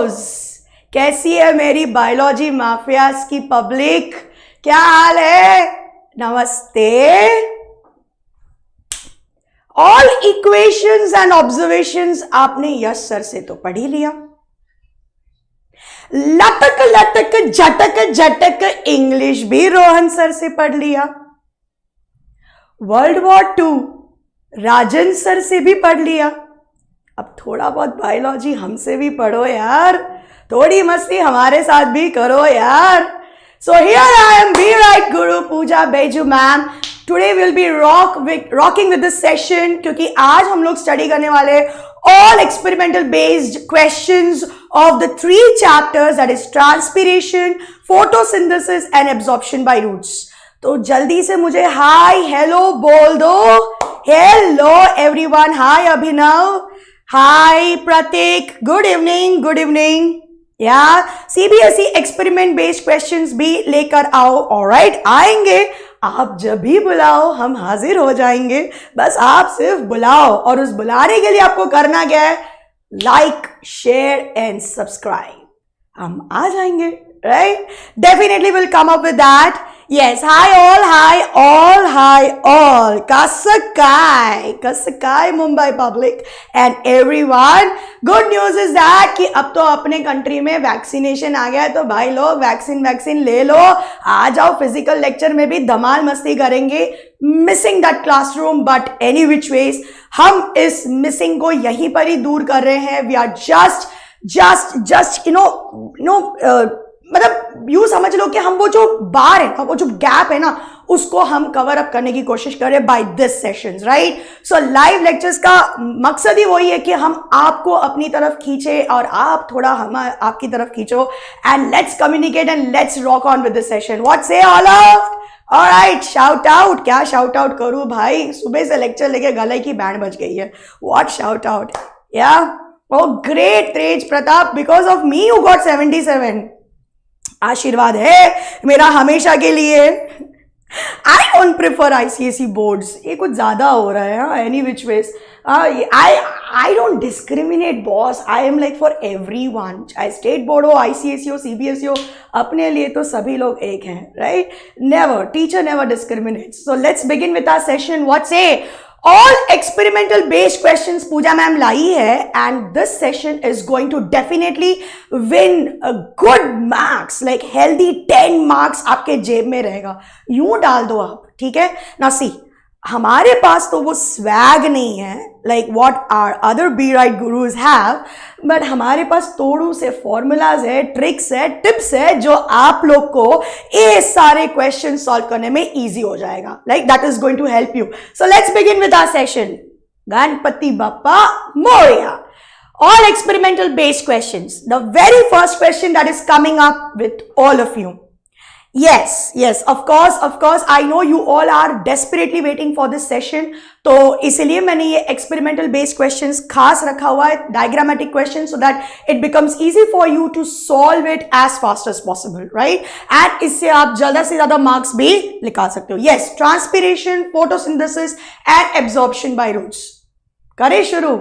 Halos, कैसी है मेरी बायोलॉजी माफियास की पब्लिक? क्या हाल है? नमस्ते। ऑल इक्वेशंस एंड ऑब्जर्वेशंस आपने यश सर से तो पढ़ ही लिया। लटक लटक झटक झटक इंग्लिश भी रोहन सर से पढ़ लिया। वर्ल्ड वॉर 2 राजन सर से भी पढ़ लिया। अब थोड़ा बहुत बायोलॉजी हमसे भी पढ़ो यार, थोड़ी मस्ती हमारे साथ भी करो यार। So here I am, be right Guru Pooja Baiju Ma'am. Today we'll be rocking with this session क्योंकि आज हम लोग स्टडी करने वाले all experimental based questions of the 3 chapters, that is transpiration, photosynthesis and absorption by roots. तो जल्दी से मुझे हाय हेलो बोल दो। हेलो एवरीवन, हाय अभिनव, हाय प्रतीक, गुड इवनिंग, गुड इवनिंग। या सीबीएसई एक्सपेरिमेंट बेस्ड क्वेश्चंस भी लेकर आओ। ऑलराइट, आएंगे, आप जब भी बुलाओ हम हाजिर हो जाएंगे। बस आप सिर्फ बुलाओ, और उस बुलाने के लिए आपको करना क्या है? Like, share and subscribe. हम आ जाएंगे, right? Definitely will come up with that. Yes, hi all, Kasakai Mumbai public and everyone. Good news is that कि अब तो अपने कंट्री में वैक्सीनेशन आ गया है, तो भाई लोग वैक्सीन ले लो, आ जाओ, फिजिकल लेक्चर में भी धमाल मस्ती करेंगे। Missing that classroom, but any which veg हम इस मिसिंग को यहीं पर ही दूर कर रहे हैं। वी आर जस्ट मतलब यू समझ लो कि हम वो जो बार है ना, वो जो गैप है ना, उसको हम कवर अप करने की कोशिश करें by this sessions, right? So live lectures का मकसद ही वही है कि हम आपको अपनी तरफ खींचे और आप थोड़ा हम आपकी तरफ खींचो, and let's communicate and let's rock on with this session. What say all of? Alright, shout out. क्या शाउट आउट करूं भाई? सुबह से लेक्चर लेके गले की बैंड बज गई है। What shout out? या oh great Tej Pratap, because of me you got 77। आशीर्वाद है मेरा हमेशा के लिए। I don't prefer ICSE boards, ये कुछ ज्यादा हो रहा है। Any which ways I don't discriminate boss, I am like for everyone, चाहे स्टेट बोर्ड हो, ICSE हो, CBSE हो, अपने लिए तो सभी लोग एक हैं, right? Never, teacher never discriminates. So let's begin with our session. What से all experimental based questions Pooja ma'am लाई है, and this session is going to definitely win a good marks, like healthy 10 marks आपके जेब में रहेगा। यूं डाल दो आप, ठीक है ना? सी, हमारे पास तो वो स्वैग नहीं है like what our other be right gurus have, but हमारे पास तोड़ू से फॉर्मूलाज है, ट्रिक्स है, टिप्स है, जो आप लोग को ये सारे क्वेश्चन सॉल्व करने में इजी हो जाएगा। like that is going to help you. So let's begin with our session. Ganpati Bappa Morya. All experimental based questions. The very first question that is coming up with all of you. Yes, of course, I know you all are desperately waiting for this session. तो इसीलिए मैंने ये experimental based questions खास रखा हुआ है, diagrammatic questions, so that it becomes easy for you to solve it as fast as possible, right? And इससे आप ज़्यादा से ज़्यादा marks भी लिखा सकते हो। Yes, transpiration, photosynthesis and absorption by roots. करें शुरू?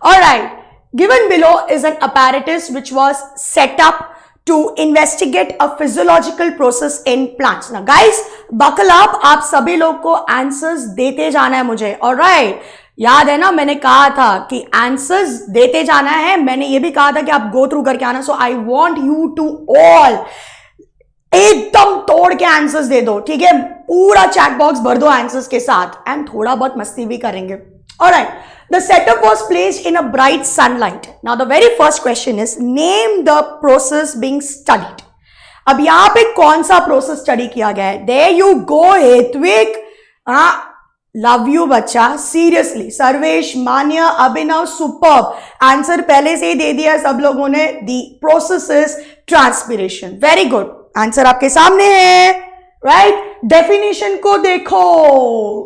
Alright, given below is an apparatus which was set up to investigate a physiological process in plants. Now guys, buckle up, आप सभी लोग को आंसर्स देते जाना है मुझे। ऑलराइट, याद है ना मैंने कहा था कि आंसर्स देते जाना है, मैंने ये भी कहा था कि आप गो थ्रू करके आना। So I want you to all एकदम तोड़ के आंसर्स दे दो, ठीक है? पूरा चैट बॉक्स भर दो आंसर्स के साथ, एंड थोड़ा बहुत मस्ती भी करेंगे। Alright, the setup was placed in a bright sunlight. Now the very first question is, name the process being studied. अब यहाँ पे कौन सा प्रोसेस स्टडी किया गया है? There you go, Hetvik. Love you बच्चा, seriously. Sarvesh, Manya, Abhinav, superb. Answer पहले से ही दे दिया सब लोगों ने। The process is transpiration. Very good. Answer आपके सामने है, राइट? डेफिनेशन को देखो,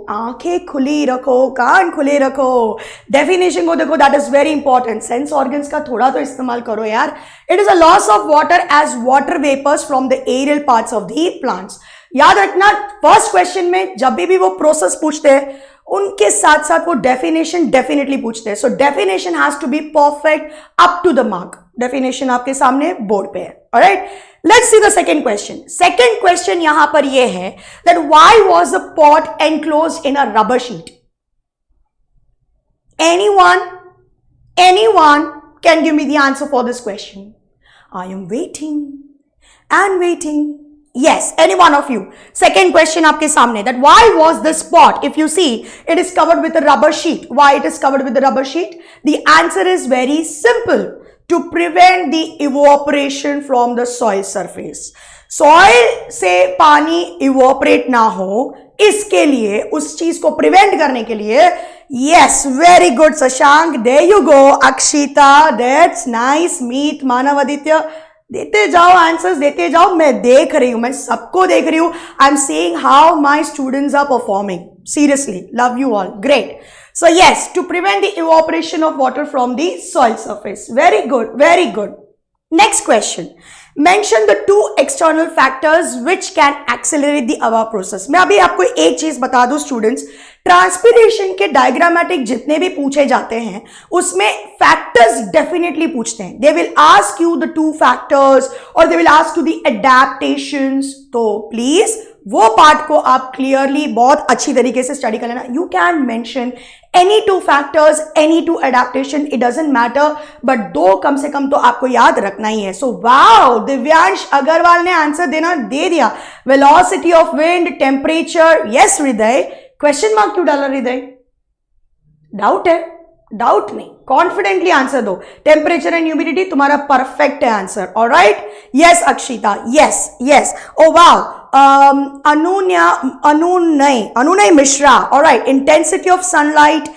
आंखें खुली रखो, कान खुले रखो, डेफिनेशन को देखो, that is very important. Sense organs का थोड़ा तो इस्तेमाल करो यार। It is a loss of water as water vapours from the aerial parts of the plants. याद रखना फर्स्ट क्वेश्चन में जब भी वो प्रोसेस पूछते हैं उनके साथ साथ वो डेफिनेशन डेफिनेटली पूछते हैं. So definition has to be perfect up to the mark. Definition आपके सामने बोर्ड पे है. Alright, let's see the second question. Second question यहां पर ये है that why was the pot enclosed in a rubber sheet. Anyone can give me the answer for this question? I am waiting and waiting. Yes, any one of you. Second question आपके सामने that why was this pot, if you see it is covered with a rubber sheet. Why it is covered with a rubber sheet? The answer is very simple. To prevent the evaporation from the soil surface. Soil से पानी evaporate ना हो इसके लिए, उस चीज को prevent करने के लिए. Yes, very good Shashank, there you go. Akshita, that's nice. Meet, Manav Aditya, देते जाओ आंसर्स, देते जाओ. मैं देख रही हूं, मैं सबको देख रही हूं. I am seeing how my students are performing. Seriously, love you all. Great. So yes, to prevent the evaporation of water from the soil surface. Very good, very good. Next question. Mention the two external factors which can accelerate the above process. मैं अभी आपको एक चीज बता दूं students, transpiration के diagrammatic जितने भी पूछे जाते हैं उसमें फैक्टर्स डेफिनेटली पूछते हैं. They will ask you the two factors और they will ask you the adaptations. तो प्लीज वो पार्ट को आप क्लियरली बहुत अच्छी तरीके से स्टडी कर लेना. You can mention any two factors, any two adaptation, it doesn't matter, but दो कम से कम तो आपको याद रखना ही है. सो वाओ, दिव्यांश अग्रवाल ने आंसर दे दिया. Velocity of wind, temperature. Yes हृदय, क्वेश्चन मार्क क्यों डाला हृदय? डाउट है? डाउट नहीं, कॉन्फिडेंटली आंसर दो. टेम्परेचर एंड ह्यूमिडिटी तुम्हारा परफेक्ट है answer. Alright, yes Akshita, yes yes. Oh wow, Anunay Mishra. All right, intensity of sunlight,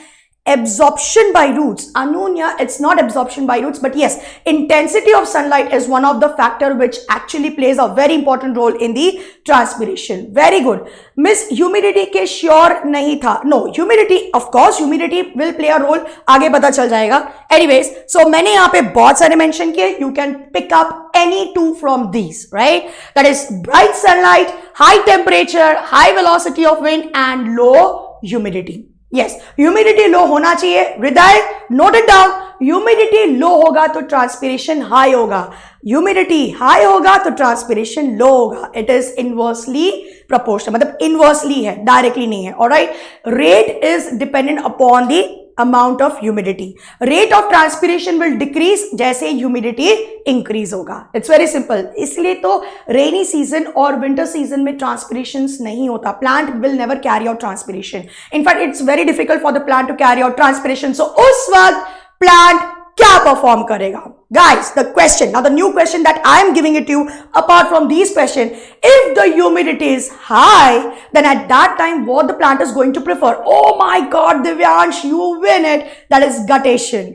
absorption by roots. Anunya, it's not absorption by roots, but yes, intensity of sunlight is one of the factor which actually plays a very important role in the transpiration. Very good. Miss, humidity के sure नहीं था. No, humidity, of course, humidity will play a role. आगे पता चल जाएगा. Anyways, so मैंने यहाँ पे बहुत सारे mention किए. You can pick up any two from these, right? That is bright sunlight, high temperature, high velocity of wind, and low humidity. Yes, humidity low होना चाहिए. Hriday, note it down. Humidity low होगा तो transpiration high होगा. Humidity high होगा तो transpiration low होगा. It is inversely proportional, मतलब inversely है, डायरेक्टली नहीं है. Alright, rate is dependent upon the amount of humidity. Rate of transpiration will decrease जैसे ह्यूमिडिटी इंक्रीज होगा. It's very simple. इसलिए तो रेनी सीजन और विंटर सीजन में ट्रांसपिरेशन नहीं होता. Plant will never carry out transpiration. In fact it's very difficult for the plant to carry out transpiration. So उस वक्त प्लांट क्या परफॉर्म करेगा? Guys, the question, now the new question that I am giving it to you, apart from these questions, if the humidity is high, then at that time, what the plant is going to prefer? Oh my God, Divyansh, you win it. That is guttation.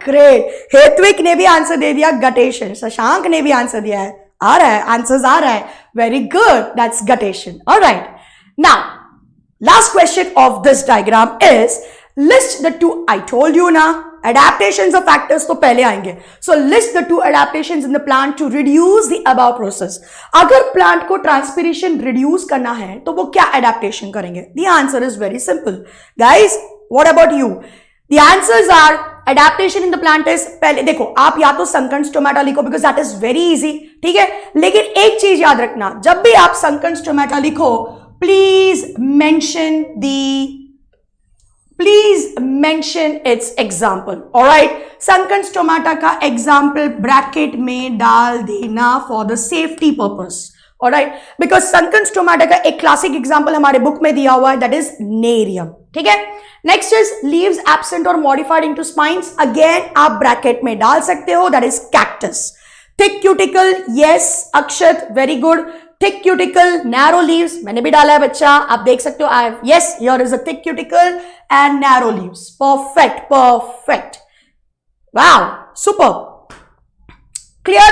Great. हेत्विक ने भी answer दे दिया guttation. Shashank ने भी answer दिया है. आ रहा है, आंसर्स आ रहा है. Very good. That's guttation. All right. Now, last question of this diagram is list the two. I told you now. Adaptations of factors तो पहले आएंगे. So list the two adaptations in the plant to reduce the above process. अगर plant को transpiration reduce करना है तो वो क्या adaptation करेंगे? The answer is very simple. Guys, what about you? The answers are adaptation in the plant is, पहले देखो आप या तो संकन स्टोमेटा लिखो because that is very easy. ठीक है, लेकिन एक चीज याद रखना, जब भी आप संकन स्टोमेटा लिखो please mention its example. Alright, sunken stomata का example bracket में डाल देना for the safety purpose. Alright, because sunken stomata का एक classic example हमारे book में दिया हुआ है, that is nerium. ठीक है, next is leaves absent or modified into spines. Again आप bracket में डाल सकते हो, that is cactus. Thick cuticle, yes, Akshat, very good. Thick cuticle, narrow leaves, मैंने भी डाला है बच्चा, आप देख सकते हो. Yes, here is a thick cuticle and narrow leaves. Perfect, perfect. Wow, super. Clear?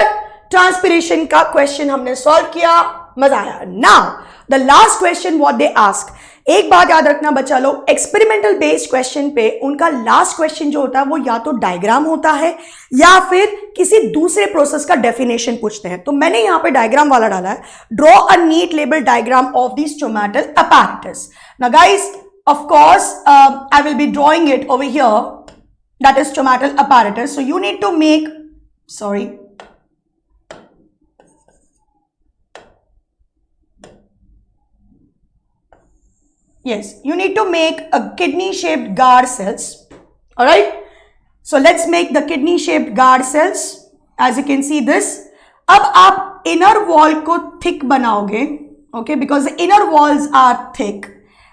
Transpiration का question हमने solve किया, मजा आया. Now, the last question what they ask, एक बात याद रखना बच्चा लोग, एक्सपेरिमेंटल बेस्ड क्वेश्चन पे उनका लास्ट क्वेश्चन जो होता है वो या तो डायग्राम होता है या फिर किसी दूसरे प्रोसेस का डेफिनेशन पूछते हैं। तो मैंने यहां पे डायग्राम वाला डाला है, draw a neat label diagram of the stomatal apparatus. Now guys, of course I will be drawing it over here, that is stomatal apparatus. So you need to make, sorry, yes, you need to make a kidney shaped guard cells. All right, so let's make the kidney shaped guard cells. As you can see this, अब आप inner wall को thick बनाओगे, okay, because the inner walls are thick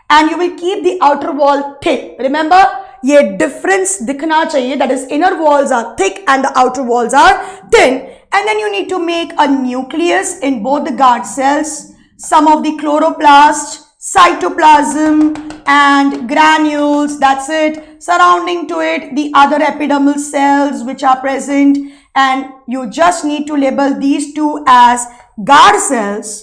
and you will keep the outer wall thick. Remember, ये difference दिखना चाहिए, that is inner walls are thick and the outer walls are thin. And then you need to make a nucleus in both the guard cells, some of the chloroplast, cytoplasm and granules, that's it. Surrounding to it the other epidermal cells which are present, and you just need to label these two as guard cells,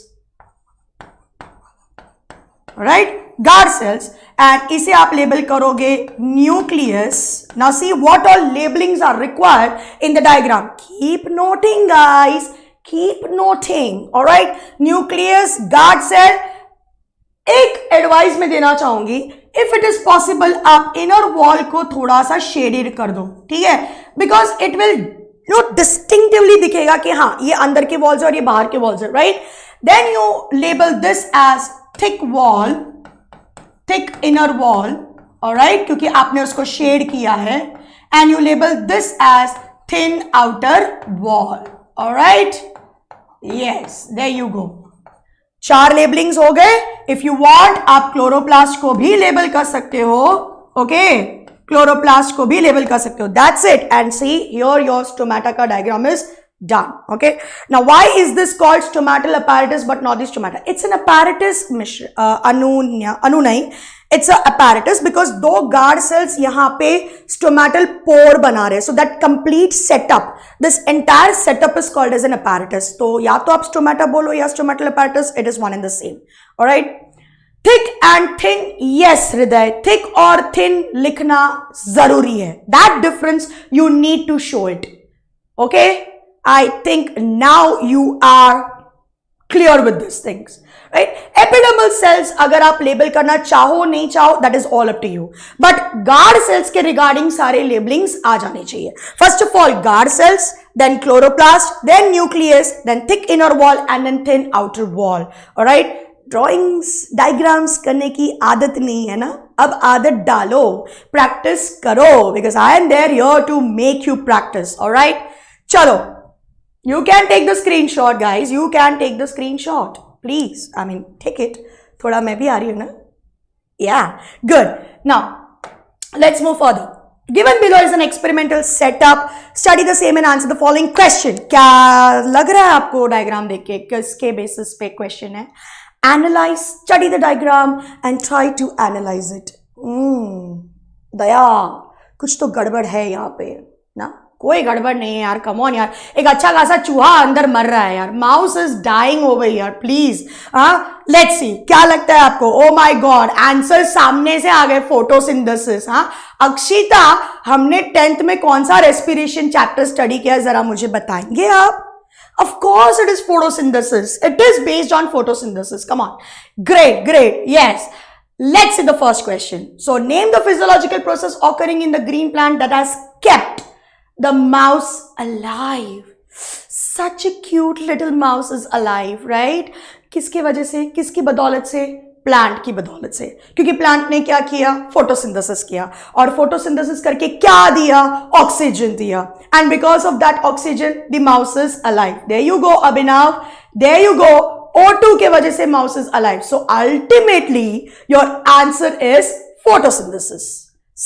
right, guard cells, and इसे आप label करोगे nucleus. Now see what all labelings are required in the diagram. Keep noting guys, keep noting. All right, nucleus, guard cell. एक advice में देना चाहूंगी, if it is possible आप inner wall को थोड़ा सा शेडेड कर दो, ठीक है, बिकॉज इट विल डिस्टिंक्टिवली दिखेगा कि हाँ ये अंदर के वॉल्स और ये बाहर के वॉल्स है, right. Then you label this as thick wall, thick inner wall, alright, क्योंकि आपने उसको शेड किया है, and you label this as thin outer wall. Alright, yes, there you go. 4 labellings हो गए. इफ यू वांट आप क्लोरोप्लास्ट को भी लेबल कर सकते हो, ओके, क्लोरोप्लास्ट को भी लेबल कर सकते हो. That's it. And see here your stomata का diagram is done. Okay, now why is this called stomatal apparatus but not the stomata? It's an apparatus, anu nahi, it's a apparatus because दो guard cells यहाँ पे stomatal pore बना रहे हैं, so that complete setup, this entire setup is called as an apparatus. तो या तो आप stomata बोलो या stomatal apparatus, it is one and the same. All right, thick and thin, yes हृदय, thick और thin लिखना जरूरी है. That difference you need to show it. Okay, I think now you are clear with these things, right? Epidermal cells अगर आप label करना चाहो नहीं चाहो, that is all up to you. But guard cells के regarding सारे labelings आ जाने चाहिए. First of all guard cells, then chloroplast, then nucleus, then thick inner wall and then thin outer wall. All right? Drawings, diagrams करने की आदत नहीं है ना, अब आदत डालो, practice करो, because I am there here to make you practice. All right? चलो. You can take the screenshot guys, you can take the screenshot, please, I mean take it. थोड़ा मैं भी आ रही हूँ ना. Yeah, good. Now let's move further. Given below is an experimental setup. Study the same and answer the following question. क्या लग रहा है आपको डायग्राम देख के किसके बेसिस पे क्वेश्चन है? Analyze, study the diagram and try to analyze it. दया, कुछ तो गड़बड़ है यहाँ पे ना. कोई गड़बड़ नहीं है यार, कम ऑन यार, एक अच्छा खासा चूहा अंदर मर रहा है यार, माउस इज डाइंग ओवर यार, प्लीज. हाँ, लेट्स सी क्या लगता है आपको. ओ माय गॉड, आंसर सामने से आ गए, फोटोसिंथेसिस. हाँ अक्षिता, हमने 10th में कौन सा रेस्पिरेशन चैप्टर स्टडी किया, जरा मुझे बताएंगे आप. Of course it is photosynthesis, it is based on photosynthesis. Come on, great, great, yes. Let's see the first question. So name the physiological process occurring in the green plant that has kept the mouse alive. Such a cute little mouse is alive, right? किसकी वजह से, किसकी बदौलत से? Plant की बदौलत से, क्योंकि प्लांट ने क्या किया? फोटोसिंथेसिस किया, और फोटोसिंथेसिस करके क्या दिया? ऑक्सीजन दिया, and because of that oxygen the mouse is alive. There you go Abhinav, there you go. O2 के वजह से mouse is alive. So ultimately your answer is photosynthesis.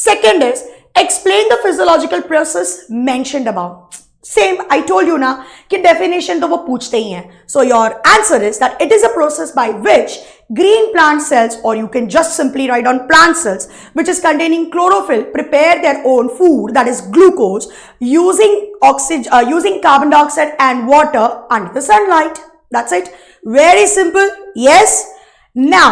Second is explain the physiological process mentioned above. Same, I told you ना कि definition तो वो पूछते ही हैं. So your answer is that it is a process by which green plant cells, or you can just simply write on plant cells, which is containing chlorophyll, prepare their own food, that is glucose, using oxygen, using carbon dioxide and water under the sunlight. That's it. Very simple. Yes. Now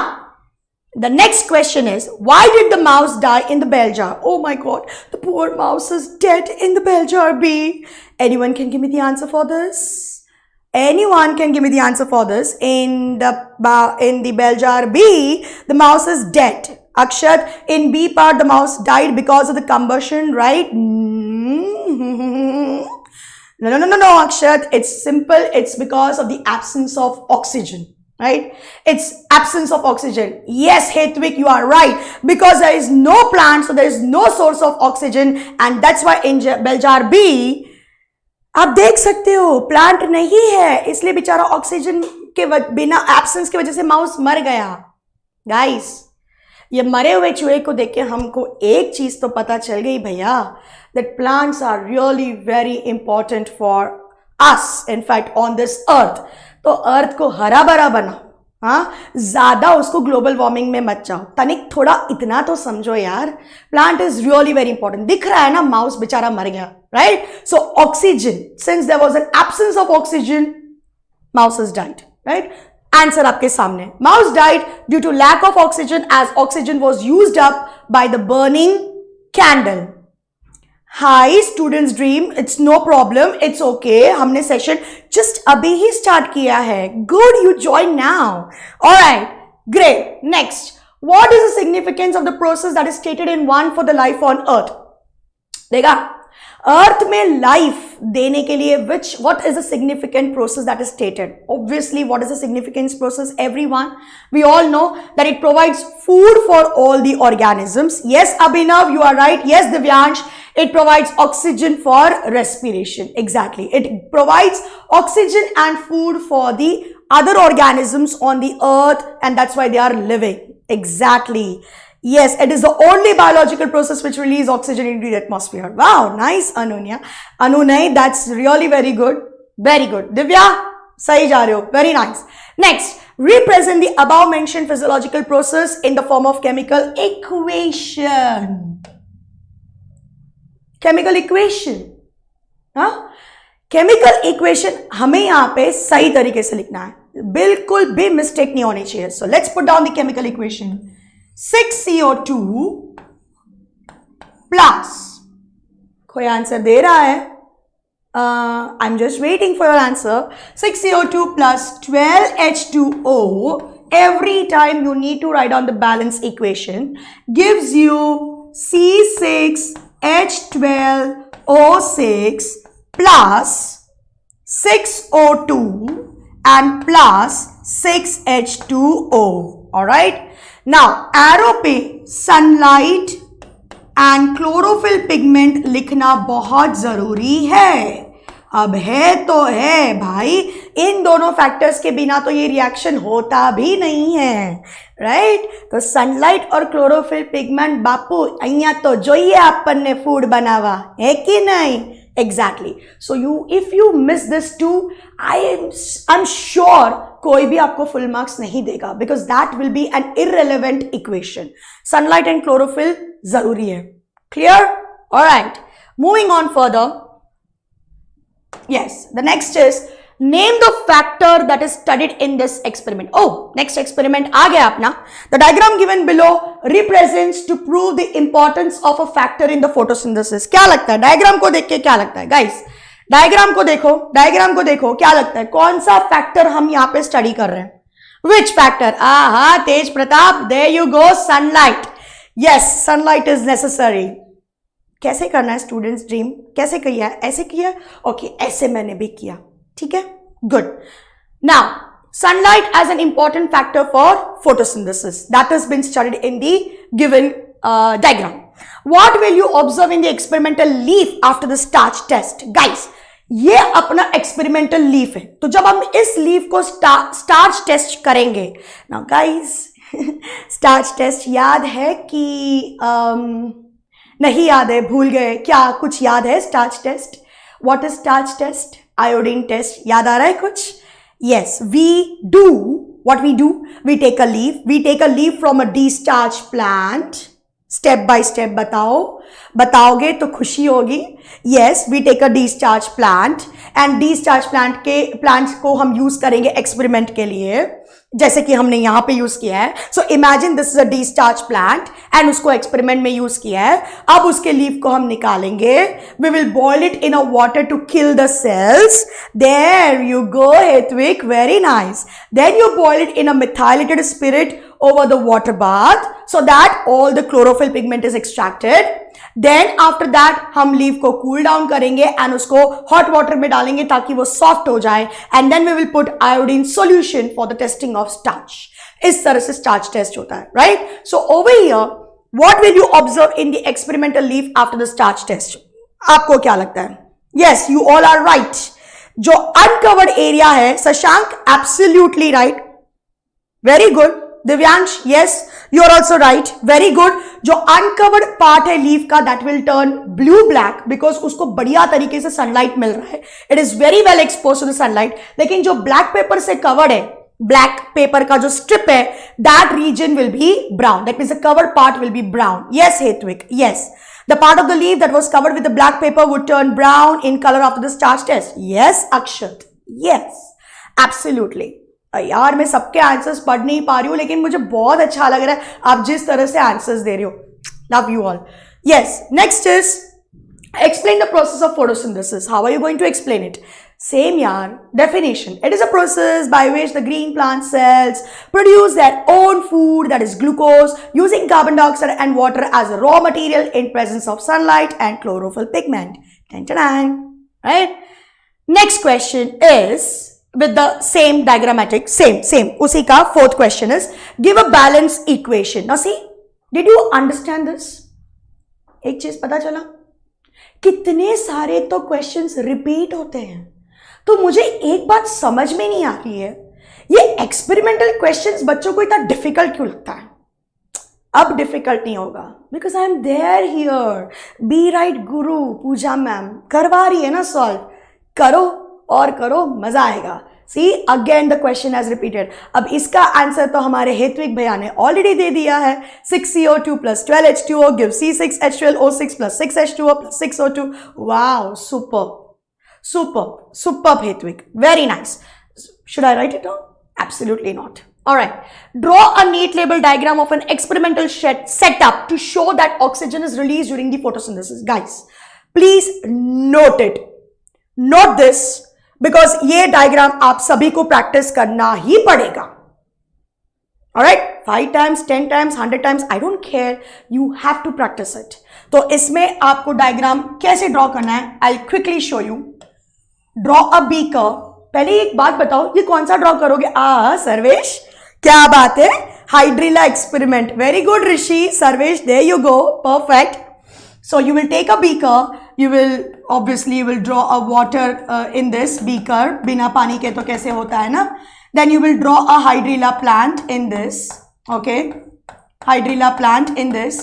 The next question is, why did the mouse die in the bell jar? Oh my God, the poor mouse is dead in the bell jar B. Anyone can give me the answer for this? Anyone can give me the answer for this? In the bell jar B, the mouse is dead. Akshat, in B part, the mouse died because of the combustion, right? No, Akshat. It's simple. It's because of the absence of oxygen. Right? It's absence of oxygen. Yes, Hetwik, you are right. Because there is no plant, so there is no source of oxygen, and that's why in bell jar B, आप देख सकते हो plant नहीं है, इसलिए बेचारा oxygen के बिना एब्सेंस की वजह से माउस मर गया. गाइस, ये मरे हुए चूहे को देख के हमको एक चीज तो पता चल गई भैया, that plants are really very important for us, in fact on this earth. तो अर्थ को हरा भरा बनाओ, हाँ, ज्यादा उसको ग्लोबल वार्मिंग में मत जाओ. तनिक थोड़ा इतना तो समझो यार. Plant is really very important. दिख रहा है ना, माउस बेचारा मर गया, right? So oxygen, since there was an absence of oxygen, mouse is died, right? Answer आपके सामने. Mouse died due to lack of oxygen as oxygen was used up by the burning candle. Hi students dream, it's no problem, it's okay. हमने session just अभी ही start किया है. Good, you join now. Alright, great. Next, what is the significance of the process that is stated in 1 for the life on earth? देखा, अर्थ में life देने के लिए what is the significant process that is stated? Obviously, what is the significance process? Everyone, we all know that it provides food for all the organisms. Yes, Abhinav, you are right. Yes, Divyansh, it provides oxygen for respiration. Exactly. It provides oxygen and food for the other organisms on the earth, and that's why they are living. Exactly. Yes, it is the only biological process which releases oxygen into the atmosphere. Wow, nice, Anunya. Anunay, that's really very good. Very good. Divya, sahi ja rahe ho. Very nice. Next, represent the above mentioned physiological process in the form of chemical equation. Chemical equation. हाँ? Chemical equation हमें यहाँ पे सही तरीके से लिखना है. बिल्कुल भी मिस्टेक नहीं होनी चाहिए. So let's put down the chemical equation. 6CO2 plus, कोई आंसर दे रहा है? I'm just waiting for your answer. 6CO2 plus 12H2O. Every time you need to write down the balance equation, gives you C6H12O6 plus 6O2 and plus 6H2O. All right. Now, arrow पे sunlight and chlorophyll pigment लिखना बहुत जरूरी है. अब है तो है भाई, इन दोनों फैक्टर्स के बिना तो ये रिएक्शन होता भी नहीं है, राइट? तो सनलाइट और क्लोरोफिल पिगमेंट बापू અહીંયા तो જોઈએ આપણને फूड बनावा है कि नहीं? Exactly. So if you miss this too, I'm sure कोई भी आपको full marks नहीं देगा, because that will be an irrelevant equation. Sunlight and chlorophyll जरूरी है. Clear? All right. Moving on further. Yes. The next is name the factor that is studied in this experiment. Oh, next experiment आ गया अपना. The diagram given below represents to prove the importance of a factor in the photosynthesis. क्या लगता है? Diagram को देख के क्या लगता है गाइस? डायग्राम को देखो, डायग्राम को देखो, क्या लगता है? कौन सा फैक्टर हम यहाँ पे स्टडी कर रहे हैं? Which factor? हाँ, तेज Pratap, there you go, sunlight. Yes, sunlight is necessary. कैसे करना है स्टूडेंट्स ड्रीम? कैसे किया है? ऐसे किया? ओके, ऐसे मैंने भी किया. ठीक है, good. Now, sunlight as an important factor for photosynthesis that has been studied in the given diagram. What will you observe in the experimental leaf after the starch test? Guys, ये अपना experimental leaf है. तो जब हम इस leaf को starch test करेंगे, now guys, starch test याद है कि नहीं याद है, भूल गए क्या? कुछ याद है starch test? What is starch test? Iodine test, याद आ रहा है कुछ? Yes, what we do, we take a leaf from a de-starched plant. Step by step बताओगे तो खुशी होगी. Yes, we take a de-starched plant and de-starched plants को हम use करेंगे experiment के लिए. जैसे कि हमने यहां पे यूज किया है. So imagine this is a destarched plant and उसको एक्सपेरिमेंट में यूज किया है. अब उसके लीफ को हम निकालेंगे. We will boil it in a water to kill the cells. There you go Hetvik, very nice. Then you boil it in a methylated spirit over the water bath so that all the chlorophyll pigment is extracted. Then after that हम leaf को cool down करेंगे and उसको hot water में डालेंगे ताकि वो soft हो जाए. And then we will put iodine solution for the testing of starch. इस तरह से starch test होता है, right? So over here, what will you observe in the experimental leaf after the starch test? आपको क्या लगता है? Yes, you all are right. जो uncovered area है, Shashank absolutely right. Very good. Divyansh, yes, you are also right. Very good. जो uncovered part है leaf का, that will turn blue black because उसको बढ़िया तरीके से सनलाइट मिल रहा है. It is very well exposed to the sunlight. लेकिन जो black paper से covered है, black paper का जो strip है, that region will be brown. That means the covered part will be brown. Yes, Hetvik, yes. The part of the leaf that was covered with the black paper would turn brown in color after the starch test. Yes, Akshat. Yes, absolutely. यार मैं सबके answers पढ़ नहीं पा रही हूँ, लेकिन मुझे बहुत अच्छा लग रहा है आप जिस तरह से आंसर्स दे रही हो. Love you all. Yes, next is explain the process of photosynthesis. How are you going to explain it? Same यार, definition. It is a process by which the green plant cells produce their own food, that is glucose, using carbon dioxide and water as a raw material in presence of sunlight and chlorophyll pigment. Right. Next question is with the same diagrammatic, same उसी का fourth question is give a balance equation. Now see, did you understand this? एक चीज पता चला, कितने सारे तो questions repeat होते हैं. तो मुझे एक बात समझ में नहीं आ रही है, ये experimental questions बच्चों को इतना difficult क्यों लगता है? अब difficult नहीं होगा because I am there here. Be right Guru Puja ma'am करवा रही है ना solve. करो और करो, मजा आएगा. See, again the question has repeated. अब इसका आंसर तो हमारे हेत्विक भैया ने ऑलरेडी दे दिया है. 6CO2 plus 12H2O gives C6H12O6 plus 6H2O plus 6O2. Wow, superb Hetvik. Very nice. Should I write it down? Absolutely not. All right. Draw a neat label diagram of an experimental setup to show that oxygen is released during the photosynthesis. Guys, please note it. Note this. Because ये diagram आप सभी को practice करना ही पड़ेगा. Alright, 5 times, 10 times, 100 times, I don't care, you have to practice it. तो इसमें आपको डायग्राम कैसे ड्रॉ करना है, I quickly show you. Draw a beaker. पहले एक बात बताओ, ये कौन सा ड्रॉ करोगे? सर्वेश, क्या बात है, hydrilla experiment. Very good Rishi, Sarvesh, there you go, perfect. So you will take a beaker, you will draw a water in this beaker. बिना पानी के तो कैसे होता है ना. Then you will draw a hydrilla plant in this. Okay, hydrilla plant in this.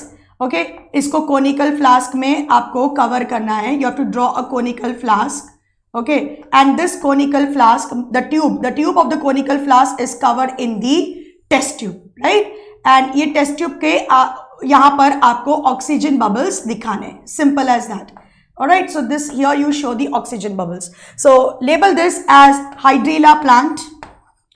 Okay, इसको conical flask में आपको cover करना है. You have to draw a conical flask. Okay, and this conical flask, the tube of the conical flask is covered in the test tube, right? And ये test tube के यहां पर आपको oxygen bubbles दिखाने. Simple as that. Alright, so this here you show the oxygen bubbles. So label this as hydrilla plant.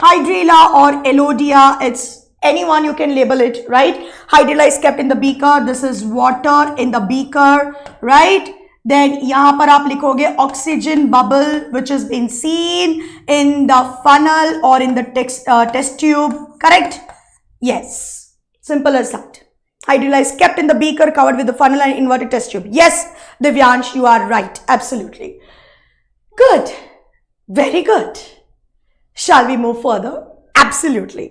Hydrilla और elodea, it's anyone you can label it, right? Hydrilla is kept in the beaker. This is water in the beaker, right? Then यहां पर आप लिखोगे oxygen bubble which has been seen in the funnel or in the test tube. Correct? Yes. Simple as that. Hydrilla is kept in the beaker covered with the funnel and inverted test tube. Yes, Divyansh, you are right. Absolutely. Good. Very good. Shall we move further? Absolutely.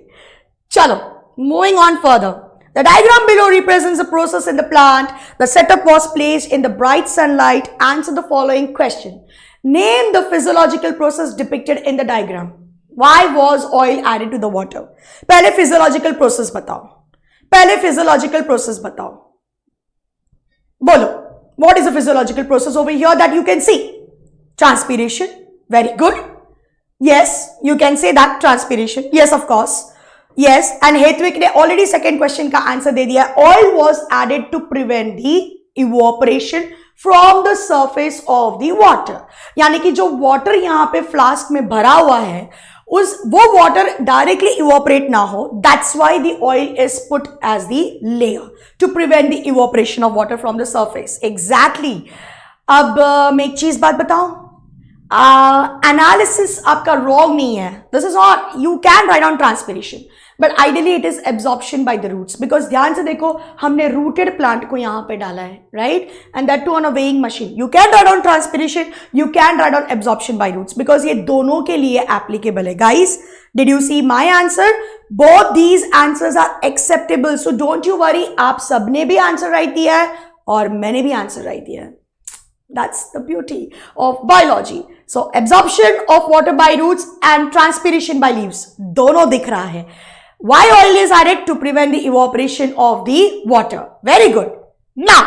Chalo, moving on further. The diagram below represents the process in the plant. The setup was placed in the bright sunlight. Answer the following question. Name the physiological process depicted in the diagram. Why was oil added to the water? पहले physiological process बताओ. पहले physiological process बताओ. बोलो. What is the physiological process over here that you can see? Transpiration. Very good. Yes, you can say that transpiration. Yes, of course. Yes, and Hetvik ने already second question का answer दे दिया. Oil was added to prevent the evaporation from the surface of the water. यानी कि जो water यहाँ पे flask में भरा हुआ है उस वो वाटर डायरेक्टली इवोपरेट ना हो, that's why the oil is put as the layer to prevent the evaporation of water from the surface. Exactly. अब मैं एक चीज बात बताऊं, एनालिसिस आपका रॉन्ग नहीं है. This is not, you can write on transpiration, but ideally it is absorption by the roots. Because ध्यान से देखो, हमने रूटेड प्लांट को यहां पे डाला है, right, and that too on a weighing machine. You can write on transpiration, you can write on absorption by roots, because ये दोनों के लिए एप्लीकेबल है. Guys, did you see my answer? Both these answers are acceptable, so don't you worry. आप सबने भी answer right दिया है और मैंने भी आंसर राइट दिया है. That's the beauty of biology. So absorption of water by roots and transpiration by leaves, दोनों दिख रहा है. Why oil is added? To prevent the evaporation of the water. Very good. Now,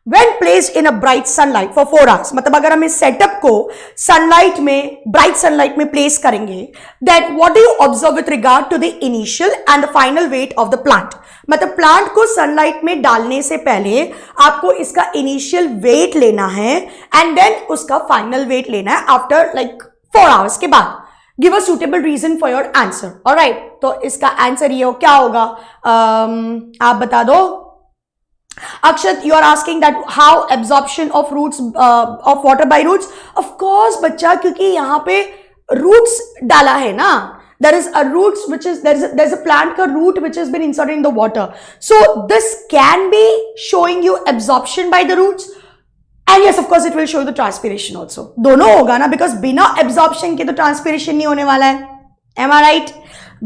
when placed in a bright sunlight for 4 hours, मतलब अगर हम इस setup को sunlight में, ब्राइट सनलाइट में प्लेस करेंगे, then what do you observe with regard to the initial and the final weight of the plant? मतलब plant को सनलाइट में डालने से पहले आपको इसका इनिशियल वेट लेना है एंड देन उसका फाइनल वेट लेना है आफ्टर लाइक 4 आवर्स के बाद. Give a suitable reason for your answer. Alright, तो इसका आंसर ये हो, क्या होगा? आप बता दो. Akshat, you are asking that how absorption of roots of water by roots. Of course, बच्चा, क्योंकि यहाँ पे roots डाला है ना. There is a roots which is there's a plant का root which has been inserted in the water. So this can be showing you absorption by the roots, and yes, of course, it will show you the transpiration also. दोनों होगा ना, because बिना absorption के तो transpiration नहीं होने वाला है. Am I right?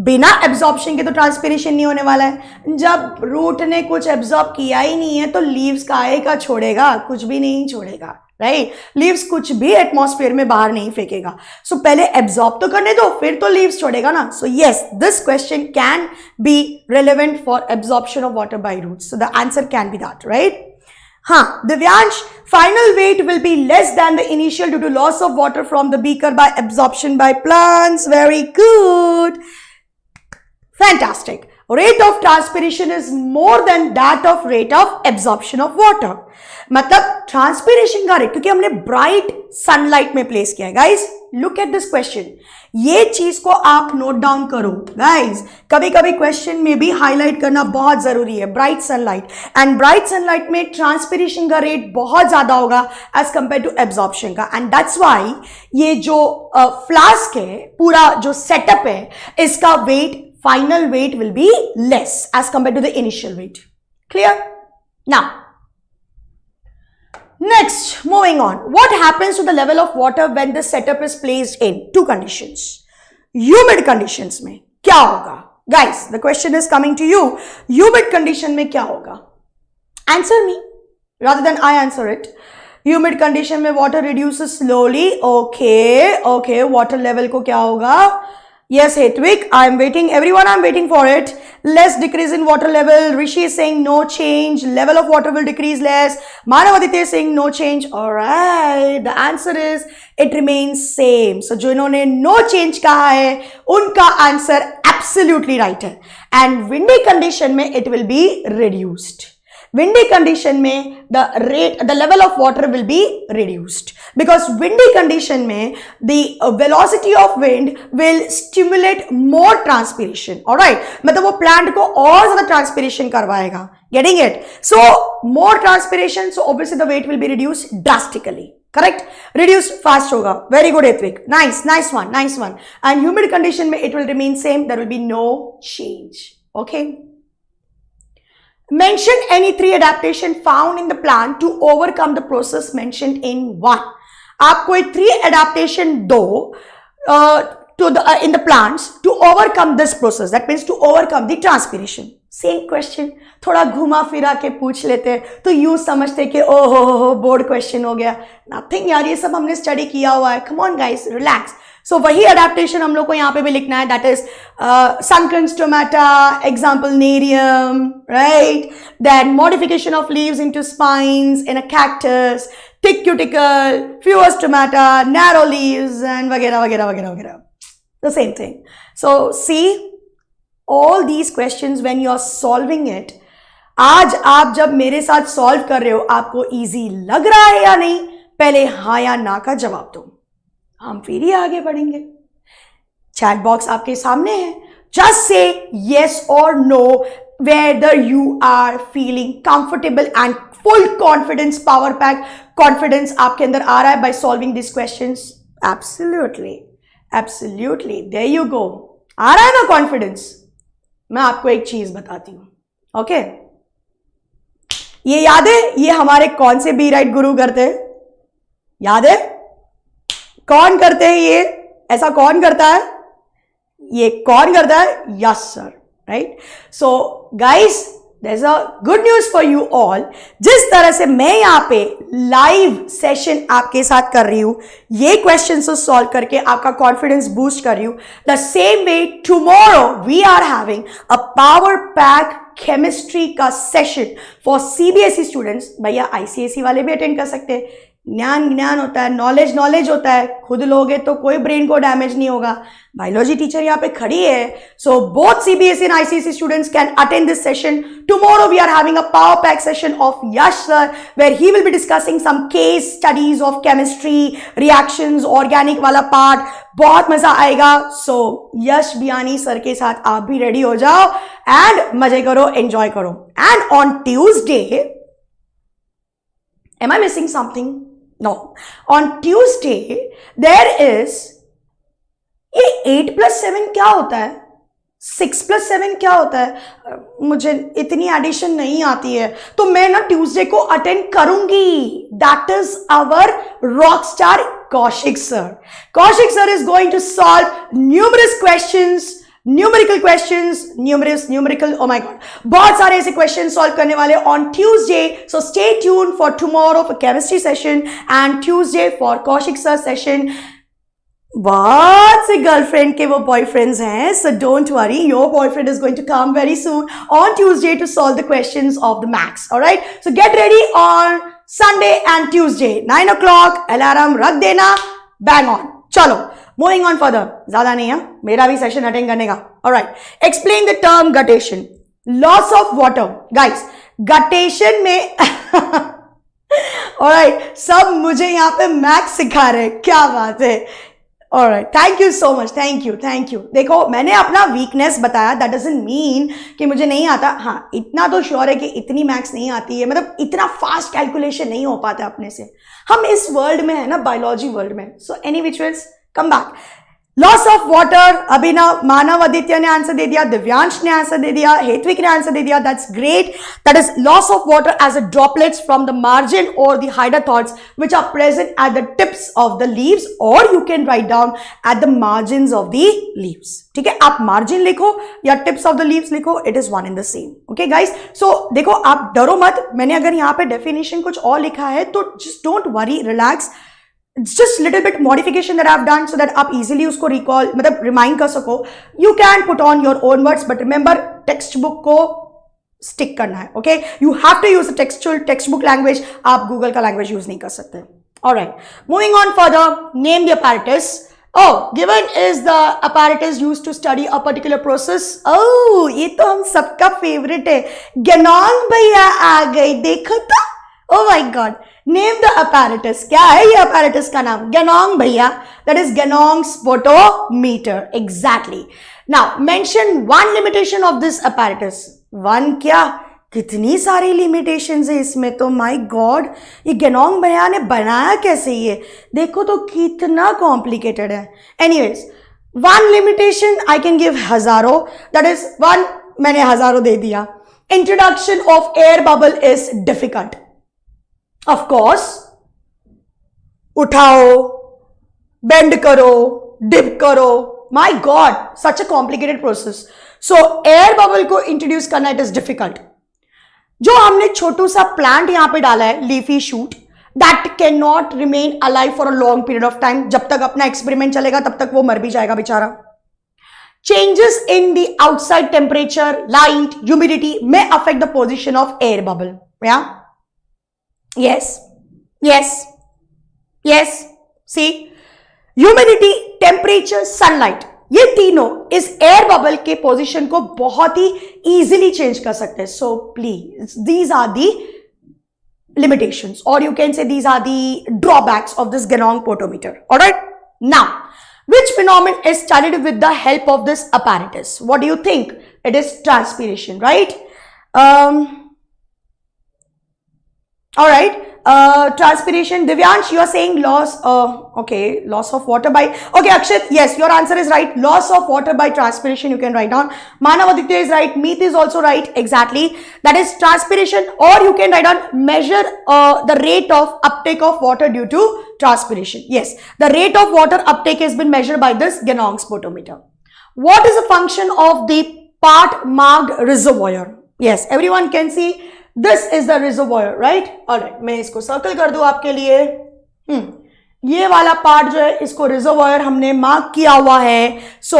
बिना एब्जॉर्प्शन के तो ट्रांसपिरेशन नहीं होने वाला है. जब रूट ने कुछ एब्जॉर्ब किया ही नहीं है तो लीव्स काहे का छोड़ेगा? कुछ भी नहीं छोड़ेगा, राइट. लीव्स कुछ भी एटमॉस्फेयर में बाहर नहीं फेंकेगा. सो पहले एब्जॉर्ब तो करने दो, फिर तो लीव्स छोड़ेगा ना. So yes, this question can be relevant for absorption of water by roots. So the answer can be that, right. हाँ, Divyansh, final weight will be less than the initial due to loss of water from the beaker by absorption by plants. Very good. Fantastic. Rate of transpiration is more than that of rate of absorption of water. मतलब transpiration का rate, क्योंकि हमने bright sunlight में place किया है. Guys, look at this question. ये चीज को आप नोट डाउन करो गाइस. कभी कभी क्वेश्चन में भी हाईलाइट करना बहुत जरूरी है. Bright sunlight, and bright sunlight में ट्रांसपिरेशन का रेट बहुत ज्यादा होगा एज कंपेयर टू एब्जॉर्प्शन का. एंड दैट्स व्हाई ये जो फ्लास्क है, पूरा जो सेटअप है, इसका wait, final weight will be less as compared to the initial weight. Clear? Now, next, moving on. What happens to the level of water when the setup is placed in two conditions? Humid conditions में क्या होगा? Guys, the question is coming to you. Humid condition में क्या होगा? Answer me rather than I answer it. Humid condition में water reduces slowly. Okay. Water level को क्या होगा? Yes, Hetwik, I am waiting. Everyone, I am waiting for it. Less decrease in water level. Rishi is saying no change. Level of water will decrease less. Manavaditya is saying no change. Alright, the answer is it remains same. So, जो इन्होंने no change कहा है, उनका answer absolutely right है. And windy condition में it will be reduced. Windy condition में the level of water will be reduced, because windy condition में the velocity of wind will stimulate more transpiration. Alright, मतलब वो plant को और ज़्यादा transpiration करवाएगा. Getting it? So more transpiration, so obviously the weight will be reduced drastically. Correct? Reduced fast होगा. Very good, Ethvik. Nice one. And humid condition में it will remain same. There will be no change. Okay. Mention any 3 adaptation found in the plant to overcome the process mentioned in 1. आप कोई 3 adaptation दो in the plants to overcome this process. That means to overcome the transpiration. Same question. थोड़ा घुमा फिरा के पूछ लेते तो यूं समझते कि ओहो बोर्ड क्वेश्चन हो गया. Nothing यार, ये सब हमने स्टडी किया हुआ है. Come on guys, relax. So वही adaptation हम लोग को यहाँ पे भी लिखना है. That is sunken stomata, example nerium, right? Then modification of leaves into spines in a cactus, thick cuticle, fewer stomata, narrow leaves, and वगैरह. The same thing. So see, all these questions when you are solving it, आज आप जब मेरे साथ solve कर रहे हो, आपको इजी लग रहा है या नहीं? पहले हाँ या ना का जवाब दो, हम फिर ही आगे बढ़ेंगे. चैट बॉक्स आपके सामने है, just say yes or no whether you are feeling comfortable and full confidence, power pack confidence आपके अंदर आ रहा है by solving these questions. Absolutely, absolutely, there you go. आ रहा है ना कॉन्फिडेंस? मैं आपको एक चीज बताती हूं, ओके? ये याद है ये हमारे कौन से बी राइट गुरु करते हैं? याद है कौन करते हैं ये? ऐसा कौन करता है? ये कौन करता है? Yes sir, right? So guys, there is a good news for you all. जिस तरह से मैं यहां पे लाइव सेशन आपके साथ कर रही हूं, ये क्वेश्चन सॉल्व करके आपका कॉन्फिडेंस बूस्ट कर रही हूं, the same way tomorrow we are having a power pack chemistry का सेशन फॉर सीबीएसई स्टूडेंट्स. भैया आईसीएसई वाले भी अटेंड कर सकते हैं. ज्ञान होता है, नॉलेज होता है. खुद लोगे तो कोई ब्रेन को डैमेज नहीं होगा. बायोलॉजी टीचर यहाँ पे खड़ी है. So both CBSE and ICSE students can attend this session. Tomorrow we are having a power pack session of Yash sir where he will be discussing some case studies of chemistry, reactions, organic वाला part. बहुत मजा आएगा. सो यश Biyani sir के साथ आप भी ready हो जाओ एंड मजे करो, एंजॉय करो. And on Tuesday, am I missing something? No. On Tuesday, there is ये 8+7 क्या होता है? 6+7 क्या होता है? मुझे इतनी एडिशन नहीं आती है, तो मैं ना ट्यूसडे को अटेंड करूंगी. That is our rock star Kaushik sir. Kaushik sir is going to solve numerous questions, numerical questions, numerical, oh my god, बहुत सारे ऐसे क्वेश्चन सॉल्व करने वाले on Tuesday. So stay tune for tomorrow for chemistry session and Tuesday for Kaushik sir session. बहुत से girlfriend के वो boyfriends हैं, so don't worry, your boyfriend is going to come very soon on Tuesday to solve the questions of the maths. Alright, so get ready on Sunday and Tuesday 9 o'clock. Alarm रख देना, bang on. चलो moving on further, ज्यादा नहीं है मेरा भी session attend करने का. Alright, explain the term guttation, loss of water. Guys, guttation में ऑलराइट, सब मुझे यहां पे मैथ्स सिखा रहे हैं, क्या बात है. Alright, thank you so much, thank you. देखो, मैंने अपना वीकनेस बताया, दैट डजंट मीन कि मुझे नहीं आता. हाँ, इतना तो श्योर है कि इतनी मैथ्स नहीं आती है, मतलब इतना फास्ट कैलकुलेशन नहीं हो पाता अपने से. हम इस वर्ल्ड में है ना, बायोलॉजी वर्ल्ड में. So any which veg, come back. Loss of water, अभी ना मानव आदित्य ने आंसर दे दिया, दिव्यांश ने आंसर दे दिया, हेतविक ने आंसर दे दिया. That's great. That is loss of water as a droplets from the margin और the hydathodes which are present at the tips of the leaves, और you can write down at the margin of the leaves. ठीक है, आप margin लिखो या tips of the leaves लिखो, it is one in the same. Okay guys, so देखो, आप डरो मत. मैंने अगर यहाँ पे डेफिनेशन कुछ और लिखा है तो just don't worry, relax. It's just little bit modification that I've done so that आप easily उसको recall, मतलब remind कर सको. You can put on your own words, but remember textbook को stick करना है. Okay, you have to use the textbook language. आप Google का language use नहीं कर सकते. Alright, moving on further. Name the apparatus. Oh, given is the apparatus used to study a particular process. Oh, ये तो हम सबका favorite है. गनोंग भैया आ गई, देखो तो. Oh my God. Name the apparatus. क्या है ये apparatus का नाम? गनोंग भैया. That is Ganong's Potometer. Exactly. Now, mention one limitation of this apparatus. One क्या? कितनी सारी limitations है इसमें तो. My God, ये गनोंग भैया ने बनाया कैसे ये? देखो तो कितना complicated है. Anyways, one limitation I can give हजारों. That is one, मैंने हजारों दे दिया. Introduction of air bubble is difficult. Of course, उठाओ, बेंड करो, डिप करो. My God, such a complicated process. So air bubble को इंट्रोड्यूस करना इट इज डिफिकल्ट. जो हमने छोटू सा प्लांट यहां पे डाला है, leafy shoot, that can not remain alive for a long period of time. जब तक अपना एक्सपेरिमेंट चलेगा तब तक वो मर भी जाएगा बेचारा. Changes in the outside temperature, light, humidity may affect the position of air bubble. Yeah. Yes. See, humidity, temperature, sunlight, ये तीनों इस एयर बबल के पोजीशन को बहुत ही इजीली चेंज कर सकते हैं. So please, these are the limitations, or you can say these are the drawbacks of this Ganong Potometer. All right. Now, Which phenomenon is studied with the help of this apparatus? What do you think? It is transpiration, right? All right. Transpiration. Divyansh, you are saying loss. Okay, loss of water by. Okay, Akshat. Yes, your answer is right. Loss of water by transpiration. You can write down. Manavaditya is right. Meet is also right. Exactly. That is transpiration. Or you can write down measure the rate of uptake of water due to transpiration. Yes, the rate of water uptake has been measured by this Genong's Potometer. What is the function of the part marked reservoir? Yes, everyone can see. This is the reservoir, right? Alright, मैं इसको circle कर दूं आपके लिए. ये वाला part जो है इसको reservoir हमने मार्क किया हुआ है. So,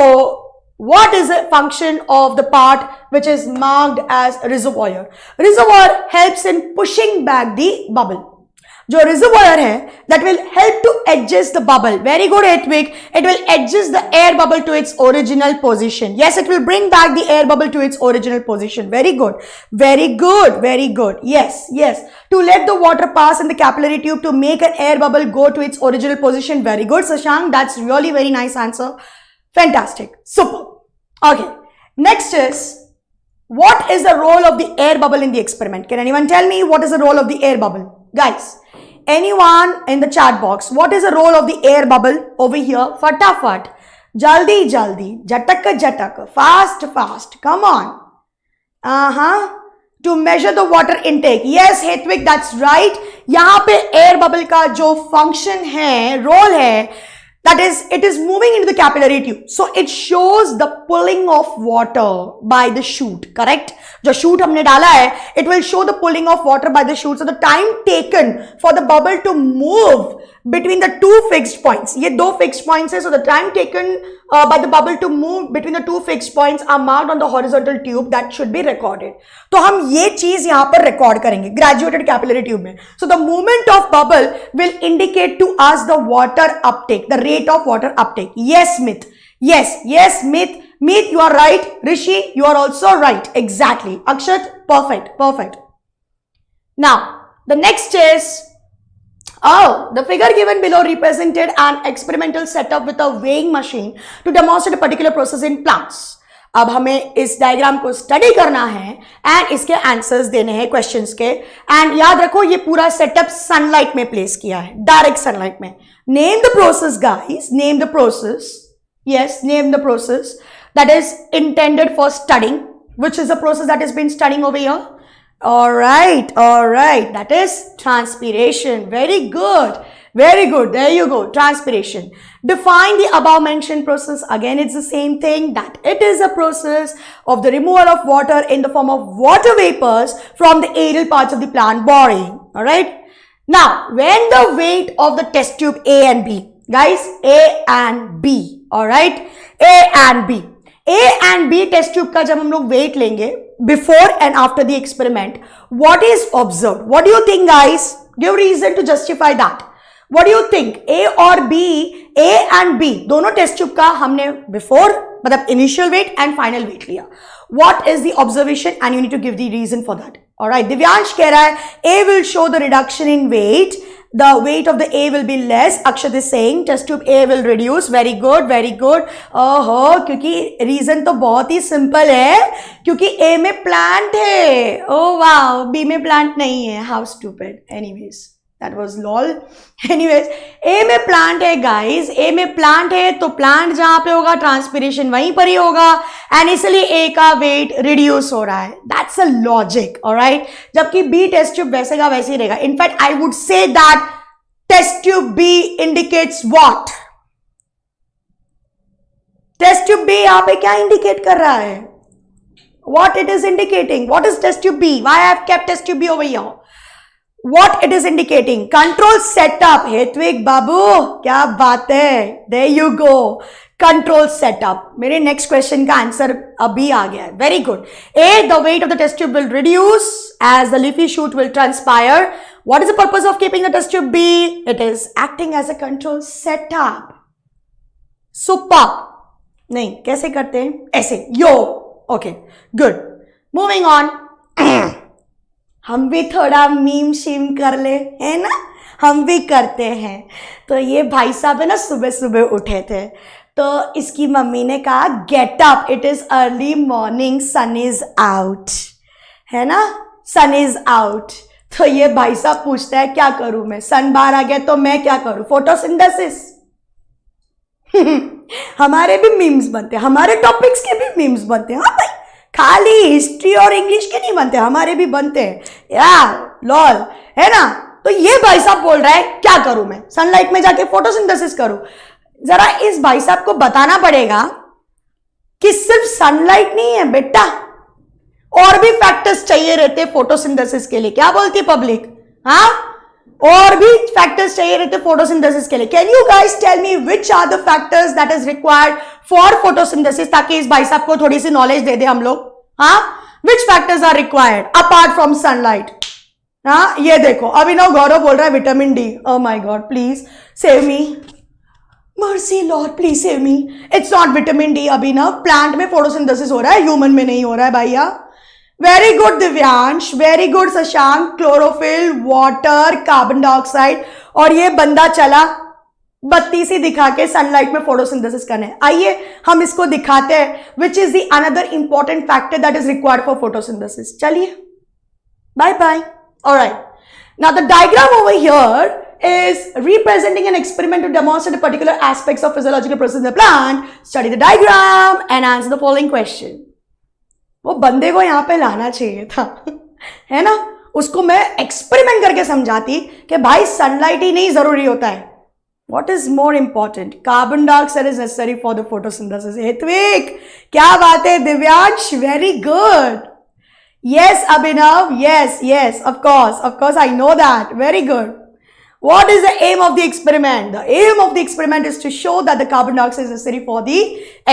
what is the function of the part which is marked as reservoir? Reservoir helps in pushing back the bubble. जो reservoir है, that will help to adjust the bubble. Very good, Hedwig. It will adjust the air bubble to its original position. Yes, it will bring back the air bubble to its original position. Very good. Very good. Very good. Yes, yes. To let the water pass in the capillary tube to make an air bubble go to its original position. Very good, Sashank. That's really very nice answer. Fantastic. Super. Okay. Next is, what is the role of the air bubble in the experiment? Can anyone tell me what is the role of the air bubble? Guys, anyone in the chat box, what is the role of the air bubble over here? Fatafat, jaldi jaldi, jatak, fast fast, come on. To measure the water intake. Yes, Hedwig, that's right. यहाँ पे air bubble का जो function है, role है, that is, it is moving into the capillary tube. So, it shows the pulling of water by the shoot, correct? जो shoot हमने डाला है, it will show the pulling of water by the shoot. So, the time taken for the bubble to move between the two fixed points. ये दो fixed points है. So, the time taken by the bubble to move between the two fixed points are marked on the horizontal tube that should be recorded. तो हम ये चीज यहाँ पर record करेंगे graduated capillary tube में. So, the movement of bubble will indicate to us the water uptake, the rate of water uptake. Yes, Smith. Yes, yes, Smith. Meet, you are right. Rishi, you are also right. Exactly. Akshat, perfect, perfect. Now, the next is, the figure given below represented an experimental setup with a weighing machine to demonstrate a particular process in plants. अब हमें इस diagram को study करना है and इसके answers देने हैं questions के. एंड याद रखो ये पूरा सेटअप सनलाइट में प्लेस किया है, डायरेक्ट सनलाइट में. Name the process guys, name the process. Yes, name the process that is intended for studying. Which is the process that has been studying over here? Alright, that is transpiration. Very good, very good. There you go, transpiration. Define the above mentioned process. Again, it's the same thing, that it is a process of the removal of water in the form of water vapors from the aerial parts of the plant body. Alright. Now, when the weight of the test tube A and B, guys, A and B. Alright, A and B. A and B test tube का जब हम लोग weight लेंगे before and after the experiment, what is observed? What do you think, guys? Give reason to justify that. What do you think? A or B? A and B दोनों test tube का हमने before मतलब initial weight and final weight लिया. What is the observation? And you need to give the reason for that. Alright, Divyansh कह रहा है A will show the reduction in weight. The weight of the A will be less. Akshat is saying test tube A will reduce. Very good, very good. क्योंकि reason तो बहुत ही simple है, क्योंकि A में plant है. Oh wow, B में plant नहीं है. How stupid. Anyways, that was lol. Anyways, A में plant है guys. A में plant है तो plant जहाँ पे होगा transpiration वहीं पर ही होगा, and इसलिए A का weight reduce हो रहा है. That's a logic, alright. जबकि B test tube वैसे का वैसे ही रहेगा. In fact, I would say that test tube B indicates what? Test tube B यहाँ पे क्या indicate कर रहा है? What it is indicating? What is test tube B? Why I have kept test tube B over here? What it is indicating? Control setup. Hedwig बाबू क्या बात है? There you go. Control setup. मेरे next question का answer अभी आ गया है. Very good. A, the weight of the test tube will reduce as the leafy shoot will transpire. What is the purpose of keeping the test tube B? It is acting as a control setup. Super. नहीं, कैसे करते हैं? ऐसे. Yo. Okay. Good. Moving on. हम भी थोड़ा meme शीम कर ले, है ना? हम भी करते हैं। तो ये भाई साहब है ना, सुबह सुबह उठे थे, तो इसकी मम्मी ने कहा get up, it is early morning, sun is out, है ना, सन इज आउट। तो ये भाई साहब पूछता है क्या करूं मैं, सन बाहर आ गया तो मैं क्या करूं, फोटोसिंथेसिस। हमारे भी मीम्स बनते हैं, हमारे टॉपिक्स के भी मीम्स बनते हैं। हाँ भाई, खाली हिस्ट्री और इंग्लिश के नहीं बनते, हमारे भी बनते हैं यार, लॉल, है ना। तो ये भाई साहब बोल रहा है क्या करूं मैं, सनलाइट में जाके फोटोसिंथेसिस करूं। जरा इस भाई साहब को बताना पड़ेगा कि सिर्फ सनलाइट नहीं है बेटा, और भी फैक्टर्स चाहिए रहते फोटोसिंथेसिस के लिए। क्या बोलती है पब्लिक, हाँ, और भी फैक्टर्स चाहिए रहते फोटोसिंथेसिस के लिए। Can you guys tell me which are the factors that is required for photosynthesis, ताकि इस भाई साहब को थोड़ी सी नॉलेज दे दे हम लोग। हाँ, which factors are required apart from sunlight. हाँ, ये देखो अभिनव गौरव बोल रहा है vitamin D. Oh my god, please save me, mercy lord, please save me. It's not vitamin D Abhinav, plant में फोटोसिंथेसिस हो रहा है, ह्यूमन में नहीं हो रहा है भैया। Very good Divyansh, very good Shashank, chlorophyll, water, carbon dioxide, और ये बंदा चला बत्ती सी दिखा के सनलाइट में फोटोसिंथेसिस करने। आइए हम इसको दिखाते हैं which is the another important factor that is required for photosynthesis. चलिए, bye bye. Alright, now the diagram over here is representing an experiment to demonstrate particular aspects of physiological process in the plant. Study the diagram and answer the following question. वो बंदे को यहां पे लाना चाहिए था, है ना, उसको मैं एक्सपेरिमेंट करके समझाती कि भाई सनलाइट ही नहीं जरूरी होता है। What is more important? Carbon dioxide is necessary for the photosynthesis. हेत्विक, क्या बात है Divyansh, very good. Yes Abhinav, yes, of course I know that, very good. What is the aim of the experiment? The aim of the experiment is to show that the carbon dioxide is necessary for the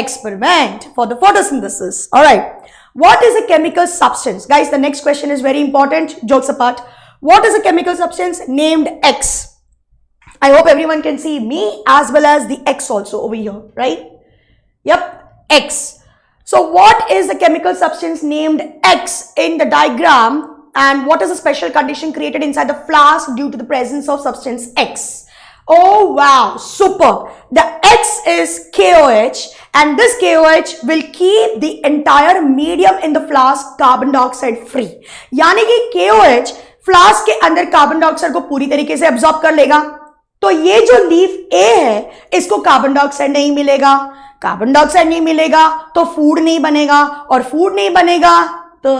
experiment, for the photosynthesis. All right. What is a chemical substance? Guys, the next question is very important. Jokes apart. What is a chemical substance named X? I hope everyone can see me as well as the X also over here, right? Yep, X. So what is the chemical substance named X in the diagram? And what is a special condition created inside the flask due to the presence of substance X? Oh wow, super. The X is KOH, and this KOH will keep the entire medium in the flask carbon dioxide free. यानी कि KOH flask के अंदर carbon dioxide को पूरी तरीके से absorb कर लेगा। तो ये जो लीफ ए है, इसको कार्बन डाइऑक्साइड नहीं मिलेगा, कार्बन डाइऑक्साइड नहीं मिलेगा तो फूड नहीं बनेगा, और फूड नहीं बनेगा तो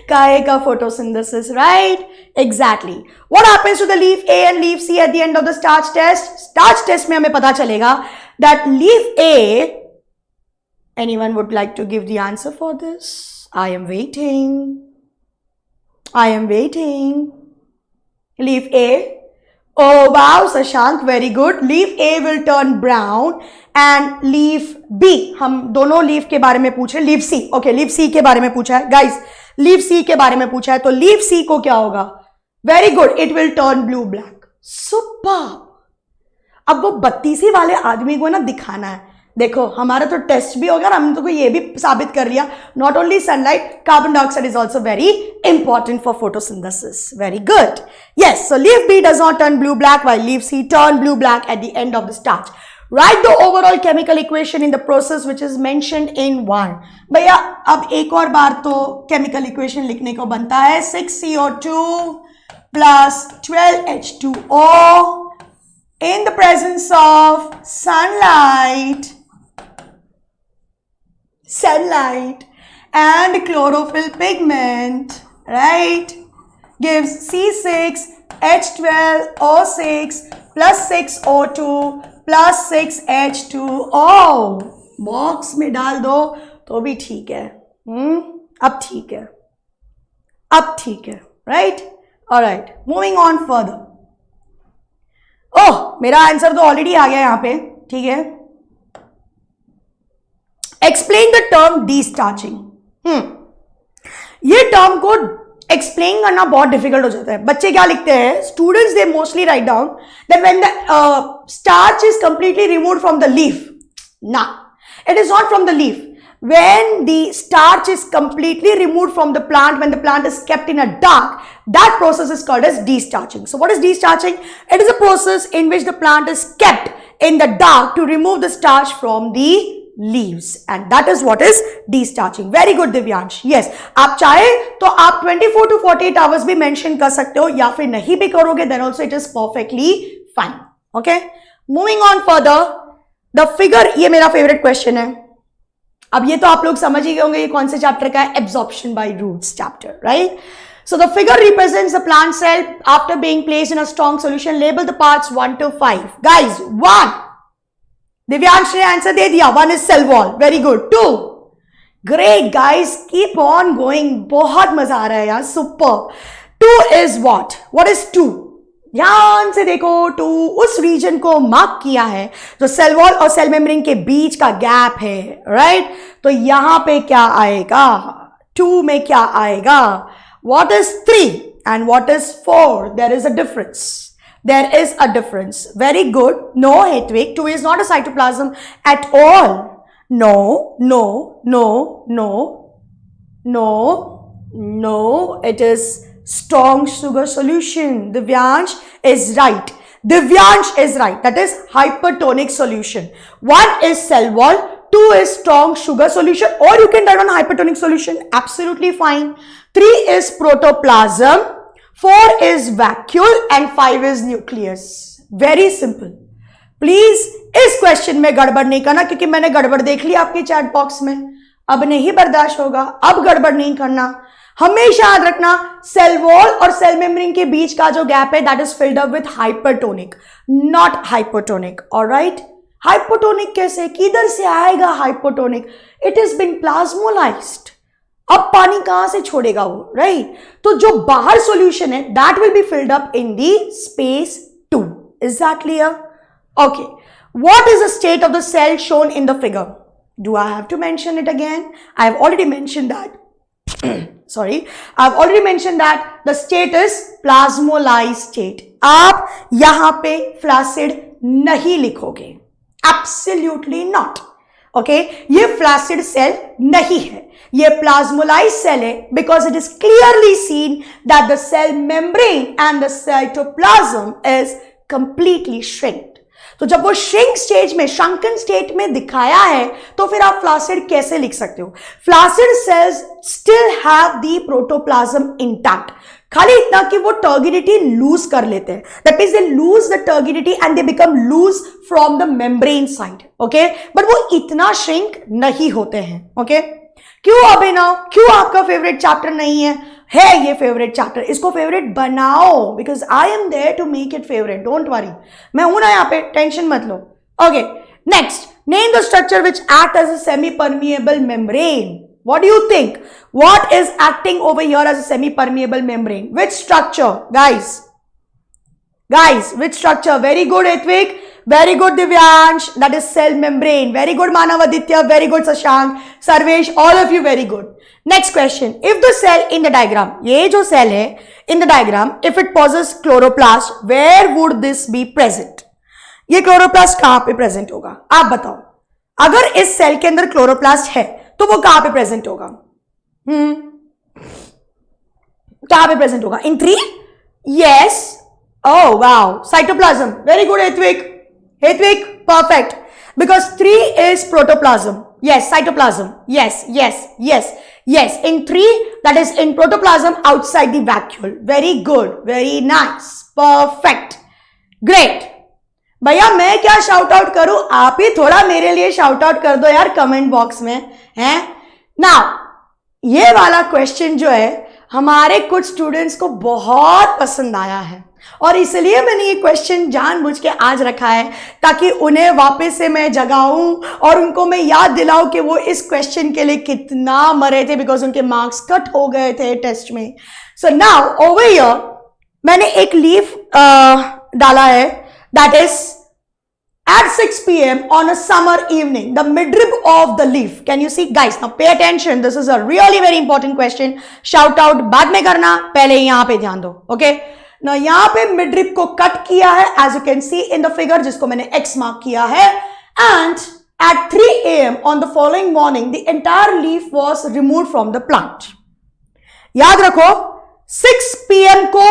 काहे का photosynthesis, right? Exactly. What happens to the leaf A and leaf C at the end of the starch test? Starch test में हमें पता चलेगा that leaf A, anyone would like to give the answer for this? I am waiting. Leaf A, oh wow Sashank, very good. Leaf A will turn brown and leaf B, हम दोनों leaf के बारे में पूछ रहे हैं। Leaf सी, okay, leaf सी के बारे में पूछा है गाइस, लीफ सी के बारे में पूछा है, तो लीफ सी को क्या होगा? Very good, it will turn blue black. Super. अब वो बत्तीसी वाले आदमी को ना दिखाना है, देखो हमारा तो टेस्ट भी होगा, हम तो ये भी साबित कर लिया, not only sunlight, carbon dioxide is also very important for photosynthesis. Very good, yes. So leaf B does not turn blue black while leaf C turn blue black at the end of the starch. Write the overall chemical equation in the process which is mentioned in 1. भैया अब एक और बार तो chemical equation लिखने को बनता है, 6CO2 plus 12H2O in the presence of sunlight and chlorophyll pigment, right, gives C6H12O6 plus 6O2 plus 6H2O। Box में डाल दो तो भी ठीक है। अब ठीक है, right? Alright, moving on further. ओह, मेरा आंसर तो ऑलरेडी आ गया यहां पे, ठीक है। Explain the term destarching. ये टर्म को एक्सप्लेन करना बहुत डिफिकल्ट हो जाता है। बच्चे क्या लिखते हैं, students they mostly write down that when the starch is completely removed from the leaf. ना, it is not from the leaf. when the starch is completely removed from the plant, when the plant is kept in a dark, that process is called as destarching. So what is destarching? It is a process in which the plant is kept in the dark to remove the starch from the leaves, and that is what is destarching. Very good Divyansh. Yes, आप चाहे तो आप 24 to 48 hours भी mention कर सकते हो या फिर नहीं भी करोगे, then also it is perfectly fine. Okay, moving on further, the figure, ये मेरा favorite question है. अब ये तो आप लोग समझ ही गए होंगे ये कौन से चैप्टर का है, absorption by roots chapter, right? So the figure represents the plant cell after being placed in a strong solution. Label the parts 1 to 5. Guys, 1. Divyansh ने आंसर दे दिया. 1 is cell wall. Very good. 2. Great guys. Keep on going. बहुत मजा आ रहा है यार. Superb. 2 is what? What is 2? ध्यान से देखो. 2 उस रीजन को मार्क किया है जो सेल वॉल और सेल मेम्ब्रेन के बीच का गैप है, राइट? तो यहां पे क्या आएगा? 2 में क्या आएगा? What is 3 and what is 4? There is a difference. There is a difference. Very good. No, Hedwig, 2 is not a cytoplasm at all. No, no, no, no, no, no. It is strong sugar solution. Divyansh is right. Divyansh is right. That is hypertonic solution. 1 is cell wall. 2 is strong sugar solution, or you can write on hypertonic solution. Absolutely fine. 3 is protoplasm. 4 is vacuole and 5 is nucleus. Very simple. Please इस question में गड़बड़ नहीं करना, क्योंकि मैंने गड़बड़ देख ली आपके चैट बॉक्स में. अब नहीं बर्दाश्त होगा. अब गड़बड़ नहीं करना. हमेशा याद रखना, सेल वॉल और सेल मेम्ब्रेन के बीच का जो गैप है, that is filled up with hypertonic, not hypotonic. Alright, hypotonic कैसे, किधर से आएगा hypotonic? It is been plasmolysed. अब पानी कहां से छोड़ेगा वो, राइट? तो जो बाहर सॉल्यूशन है, that will be filled up in the space 2. Is that clear? Okay. What is the state of the cell shown in the figure? Do I have to mention it again? I have already mention that. Sorry, I've already mentioned that the state is plasmolized state. आप यहां पे flaccid नहीं लिखोगे. Absolutely not. Okay, ये flaccid cell नहीं है, ये plasmolized cell है, because it is clearly seen that the cell membrane and the cytoplasm is completely shrinked. तो जब वो श्रिंक स्टेज में, shrunken स्टेट में दिखाया है, तो फिर आप फ्लासिड कैसे लिख सकते हो? Flaccid cells still have the protoplasm intact. खाली इतना कि वो टर्गिडिटी लूज कर लेते हैं. That means they lose the turgidity and they become loose from the membrane side. Okay, but वो इतना श्रिंक नहीं होते हैं. ओके, क्यों अभिनव, क्यों आपका फेवरेट चैप्टर नहीं है? है ये फेवरेट चैप्टर, इसको फेवरेट बनाओ, because I am there to make it favourite. Don't worry, मैं हूं ना यहाँ पे, टेंशन मत लो. Okay, next, name the structure which act as a semi permeable membrane. What do you think? What is acting over here as a semi-permeable membrane? Which structure, guys? Guys, which structure? Very good, Etvik. Very good, Divyansh. That is cell membrane. Very good, Manav Aditya. Very good, Sashank. Sarvesh, all of you, very good. Next question. If the cell in the diagram, ये जो cell है in the diagram, if it possesses chloroplast, where would this be present? ये chloroplast कहाँ पे present होगा? आप बताओ. अगर इस cell के अंदर chloroplast है, तो वो कहां पे प्रेजेंट होगा? कहां पे प्रेजेंट होगा? In 3? Yes. Oh wow, cytoplasm. Very good Hetvik. Hetvik, perfect. Because 3 is protoplasm. Yes, cytoplasm. Yes yes yes yes. In 3 that is in protoplasm outside the vacuole. Very good, very nice, perfect, great. भैया मैं क्या shout out करूं, आप ही थोड़ा मेरे लिए shout out कर दो यार कमेंट बॉक्स में. हैं नाउ, ये वाला क्वेश्चन जो है हमारे कुछ स्टूडेंट्स को बहुत पसंद आया है, और इसलिए मैंने ये क्वेश्चन जानबूझ के आज रखा है, ताकि उन्हें वापस से मैं जगाऊं और उनको मैं याद दिलाऊं कि वो इस क्वेश्चन के लिए कितना मरे थे, बिकॉज उनके मार्क्स कट हो गए थे टेस्ट में. सो नाउ ओवर हियर मैंने एक लीफ डाला है, that is at 6 p.m. on a summer evening, the midrib of the leaf. Can you see, guys? Now pay attention. This is a really very important question. Shout out बाद में करना, पहले यहाँ पे ध्यान दो. Okay? Now यहाँ पे midrib को कट किया है, as you can see in the figure, जिसको मैंने X मार्क किया है, and At 3 a.m. on the following morning, the entire leaf was removed from the plant. याद रखो 6 p.m. को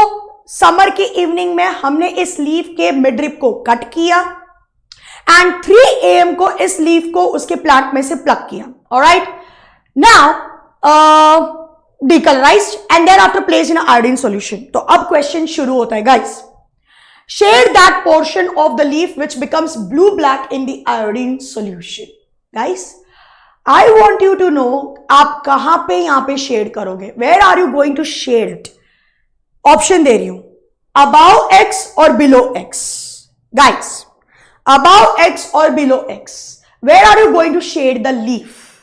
समर की इवनिंग में हमने इस लीफ के मिडरिप को कट किया एंड 3 a.m. को इस लीफ को उसके प्लांट में से प्लग किया. Alright, now decolorized and then after placed in an iodine solution. तो अब क्वेश्चन शुरू होता है guys. Shade that portion of the leaf which becomes blue black in the iodine solution. Guys, I want you to know आप कहां पे यहां पे शेड करोगे. Where are you going to shade it? Option दे रही हूं, above x और below x. Guys, above x or below x. Where are you going to shade the leaf?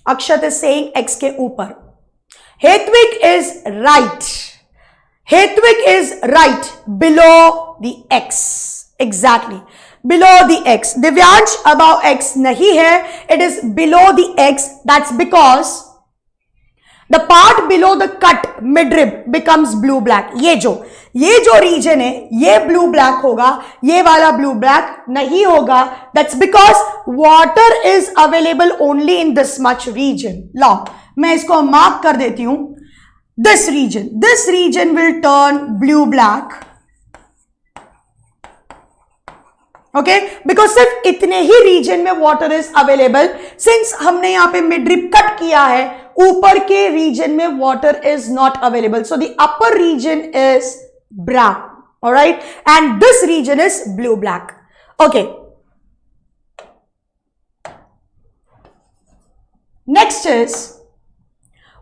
Akshat is saying x के ऊपर. Hetwig is right. Hetwig is right below the x. Exactly. Below the x. Divyansh above x nahi hai. It is below the x. That's because the part below the cut midrib becomes blue black. ये जो region है ये blue black होगा, ये वाला blue black नहीं होगा. That's because water is available only in this much region. Now मैं इसको मार्क कर देती हूं. This region will turn blue black. Okay, because सिर्फ इतने ही region में water is available. Since हमने यहाँ पे midrib cut किया है, ऊपर के region में water is not available. So the upper region is brown. All right, and this region is blue black. Okay. Next is,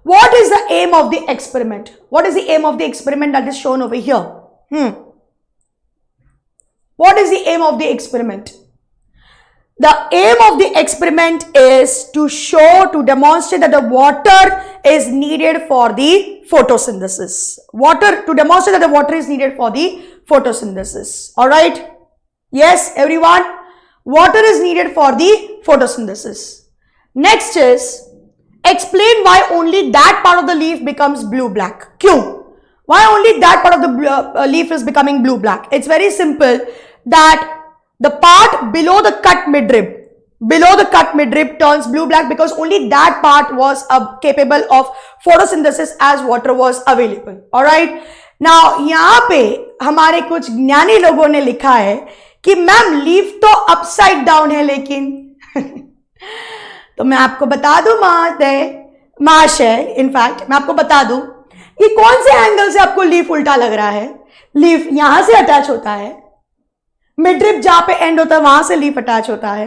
what is the aim of the experiment? What is the aim of the experiment that is shown over here? What is the aim of the experiment? The aim of the experiment is to demonstrate that the water is needed for the photosynthesis. To demonstrate that the water is needed for the photosynthesis. Alright? Yes, everyone? Water is needed for the photosynthesis. Next is, explain why only that part of the leaf becomes blue-black. Q. Why only that part of the leaf is becoming blue-black? It's very simple that the part below the cut midrib turns blue-black because only that part was capable of photosynthesis as water was available. Alright. Now, यहाँ पे हमारे कुछ ज्ञानी लोगों ने लिखा है कि मैम लीफ तो अपसाइड डाउन है लेकिन तो मैं आपको बता दूं महाशय, इनफैक्ट मैं आपको बता दूं ये कौन से एंगल से आपको लीफ उल्टा लग रहा है. लीफ यहां से अटैच होता है, मिडरिप जहां पे एंड होता है वहां से लीफ अटैच होता है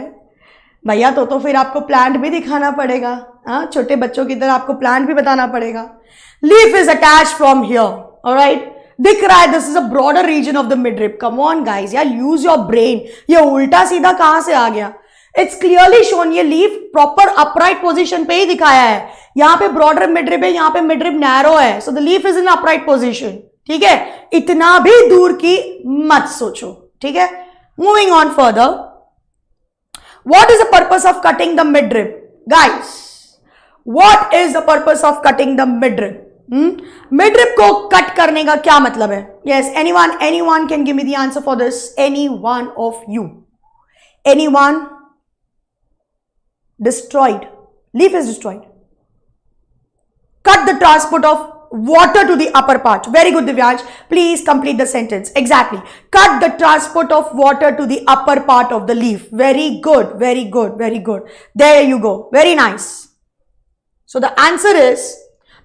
भैया. तो फिर आपको प्लांट भी दिखाना पड़ेगा. हाँ, छोटे बच्चों की तरह आपको प्लांट भी बताना पड़ेगा. Leaf is attach from here. Alright, दिख रहा है this is a broader region of the midrib. Come on guys, यार यूज योर ब्रेन. ये उल्टा सीधा कहां से आ गया? It's clearly shown. ये लीफ प्रॉपर अपराइट पोजीशन पे ही दिखाया है. यहाँ पे ब्रॉडर मिडरिब है, यहाँ पे मिडरिब नैरो है. So the leaf is in upright position. ठीक है, इतना भी दूर की मत सोचो. ठीक है, moving on further. What is the purpose of cutting the midrib? Guys, what is the purpose of cutting the midrib? Midrib को कट करने का क्या मतलब है? Yes, anyone can give me the answer for this. Anyone of you? Anyone? Destroyed. Leaf is destroyed. Cut the transport of water to the upper part. Very good, Divyansh. Please complete the sentence. Exactly. Cut the transport of water to the upper part of the leaf. Very good. Very good. Very good. There you go. Very nice. So the answer is,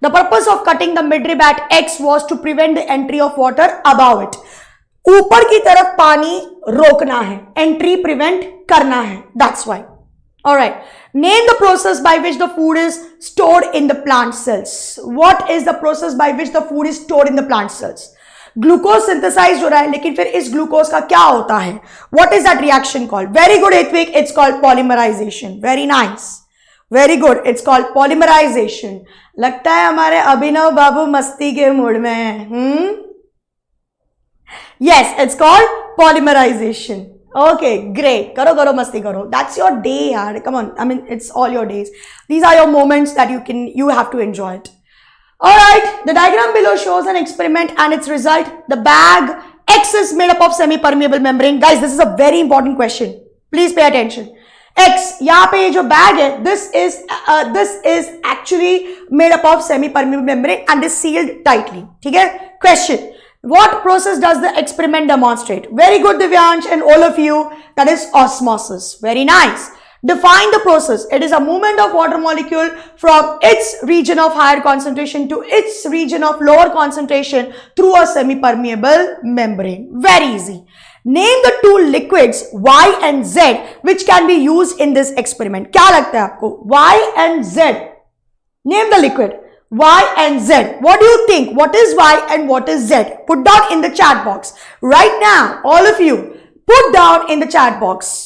the purpose of cutting the midrib at X was to prevent the entry of water above it. ऊपर की तरफ पानी रोकना है, entry prevent करना है. That's why. Alright, name the process by which the food is stored in the plant cells. What is the process by which the food is stored in the plant cells? Glucose synthesized हो रहा है, लेकिन फिर इस glucose का क्या होता है? What is that reaction called? Very good, Hetwig. It's called polymerization. Very nice. Very good. It's called polymerization. लगता है हमारे अभिनव बाबू मस्ती के मूड में हैं. Yes, it's called polymerization. Okay, great. Karo masti karo. That's your day, yaar. Come on. I mean, it's all your days. These are your moments that you have to enjoy it. Alright, the diagram below shows an experiment and its result. The bag X is made up of semi-permeable membrane. Guys, this is a very important question. Please pay attention. X, यहाँ पे ये जो bag है, this is actually made up of semi-permeable membrane and is sealed tightly. ठीक है? Question: what process does the experiment demonstrate? Very good, Divyansh, and all of you. That is osmosis. Very nice. Define the process. It is a movement of water molecule from its region of higher concentration to its region of lower concentration through a semi-permeable membrane. Very easy. Name the two liquids Y and Z which can be used in this experiment. क्या लगता है आपको? Y and Z. Name the liquid Y and Z. What do you think? What is Y and what is Z? Put down in the chat box right now. All of you, put down in the chat box.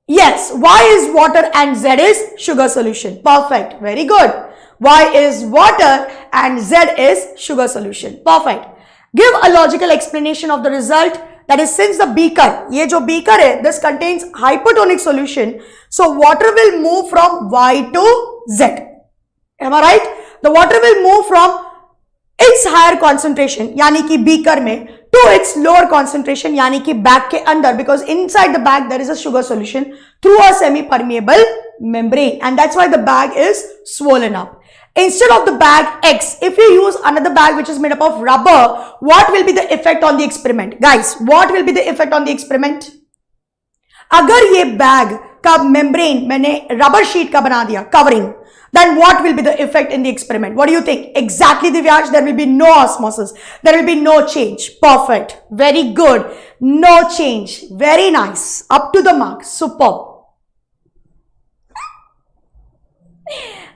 Yes, Y is water and Z is sugar solution. Perfect. Very good. Y is water and Z is sugar solution. Perfect. Give a logical explanation of the result. That is, since the beaker, ये जो beaker है, this contains hypotonic solution, so water will move from Y to Z. Am I right? The water will move from its higher concentration, यानी कि beaker में, to its lower concentration, यानी कि bag के अंदर, because inside the bag there is a sugar solution through a semi-permeable membrane, and that's why the bag is swollen up. Instead of the bag X, if you use another bag which is made up of rubber, what will be the effect on the experiment? Guys, what will be the effect on the experiment? अगर ये bag का membrane मैंने rubber sheet का बना दिया, covering, then what will be the effect in the experiment? What do you think? Exactly, Divyansh, there will be no osmosis. There will be no change. Perfect. Very good. No change. Very nice. Up to the mark. Superb.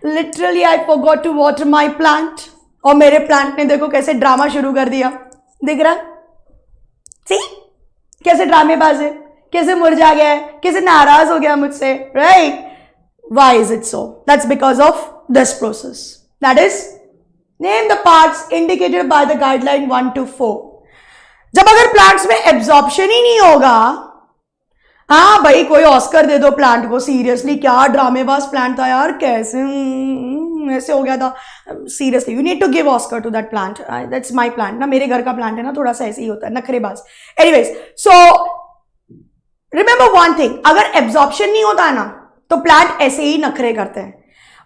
Literally, I forgot to water my plant. और मेरे plant ने देखो कैसे drama शुरू कर दिया. दिख रहा? See? कैसे ड्रामेबाज है, कैसे मुरझा गया है, कैसे नाराज हो गया मुझसे, right? Why is it so? That's because of this process. That is, name the parts indicated by the guideline 1 to 4. जब अगर प्लांट्स में एब्जॉर्प्शन ही नहीं होगा, हाँ भाई कोई ऑस्कर दे दो प्लांट को. सीरियसली क्या ड्रामेबाज प्लांट था यार, कैसे ऐसे हो गया था. Seriously you need to give Oscar to that plant. That's my plant ना, मेरे घर का प्लांट है ना, थोड़ा सा ऐसे ही होता है, नखरेबाज. Anyways, so remember one thing, अगर एब्जॉर्प्शन नहीं होता है ना तो प्लांट ऐसे ही नखरे करते हैं,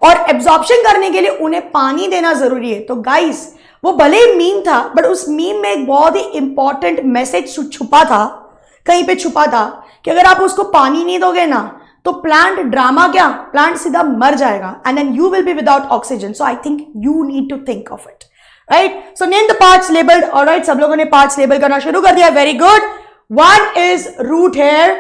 और एब्जॉर्प्शन करने के लिए उन्हें पानी देना जरूरी है. तो गाइस, वो भले ही मीम था, बट उस मीम में एक बहुत ही इंपॉर्टेंट मैसेज छुपा था, कहीं पे छुपा था, कि अगर आप उसको पानी नहीं दोगे ना तो प्लांट ड्रामा क्या, प्लांट सीधा मर जाएगा, and then you will be without oxygen. So I think you need to think of it, right? So name the parts labelled. Alright, सब लोगों ने पार्ट्स लेबल करना शुरू कर दिया. Very good. 1 is root hair,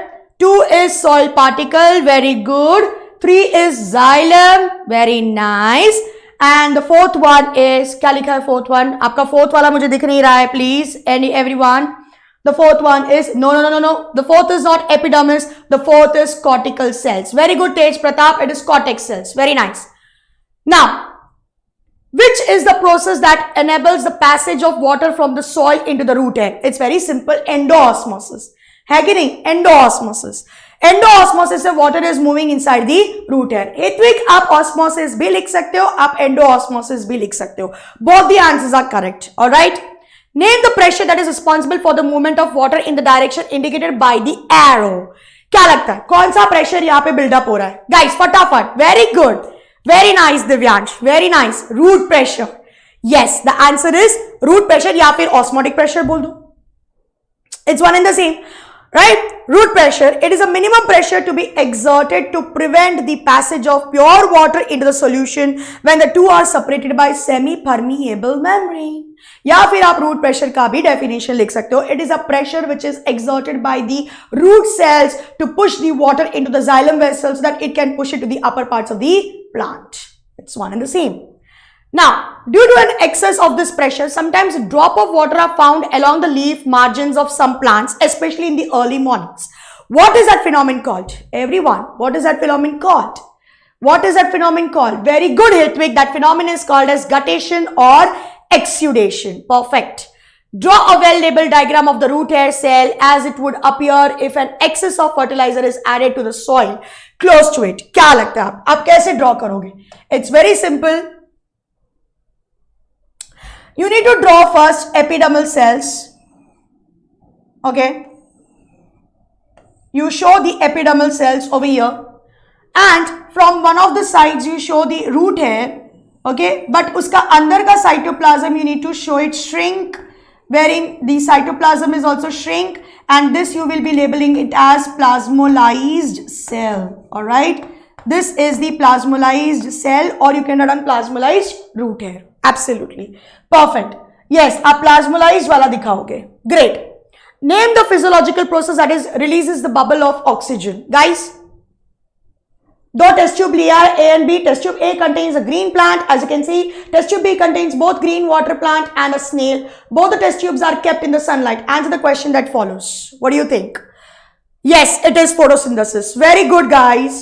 2 is soil particle, very good. 3 is xylem, very nice. And the fourth one is, क्या लिखा है fourth one? आपका fourth वाला मुझे दिख नहीं रहा है, please. Everyone. The fourth one is, no. The fourth is not epidermis. The fourth is cortical cells. Very good, Tej Pratap. It is cortex cells. Very nice. Now, which is the process that enables the passage of water from the soil into the root hair? It's very simple. Endoosmosis. है कि नहीं? Endoosmosis. Endoosmosis से water is moving inside the root hair. Hetwik, आप osmosis भी लिख सकते हो, आप endoosmosis भी लिख सकते हो. Both the answers are correct. All right. Name the pressure that is responsible for the movement of water in the direction indicated by the arrow. क्या लगता है कौन सा प्रेशर यहाँ पे बिल्डअप हो रहा है? गाइस फटाफट. Very good, very nice Divyansh, very nice. Root pressure. Yes, the answer is root pressure, या फिर ऑस्मोटिक प्रेशर बोल दो. It's one in the same, right? Root pressure, it is a minimum pressure to be exerted to prevent the passage of pure water into the solution when the two are separated by semi-permeable membrane. या फिर आप root pressure का भी definition लिख सकते हो. It is a pressure which is exerted by the root cells to push the water into the xylem vessel so that it can push it to the upper parts of the plant. It's one and the same. Now, due to an excess of this pressure, sometimes drop of water are found along the leaf margins of some plants, especially in the early mornings. What is that phenomenon called? Everyone, what is that phenomenon called? What is that phenomenon called? Very good, Hiltwig. That phenomenon is called as guttation or exudation. Perfect. Draw a well-labeled diagram of the root hair cell as it would appear if an excess of fertilizer is added to the soil close to it. क्या लगता है आप कैसे draw करोगे? It's very simple. You need to draw first epidermal cells. Okay. you show the epidermal cells over here, and from one of the sides you show the root hair, okay, but uska andar ka cytoplasm you need to show it shrink, wherein the cytoplasm is also shrink, and this you will be labeling it as plasmolyzed cell. All right, this is the plasmolyzed cell, or you can write on plasmolyzed root hair. Absolutely perfect. Yes, आप plasmolyzed वाला दिखाओगे. Great. Name the physiological process that is releases the bubble of oxygen. Guys, दो test tube लिया है, A and B. Test tube A contains a green plant, as you can see. Test tube B contains both green water plant and a snail. Both the test tubes are kept in the sunlight. Answer the question that follows. What do you think? Yes, it is photosynthesis. Very good, guys.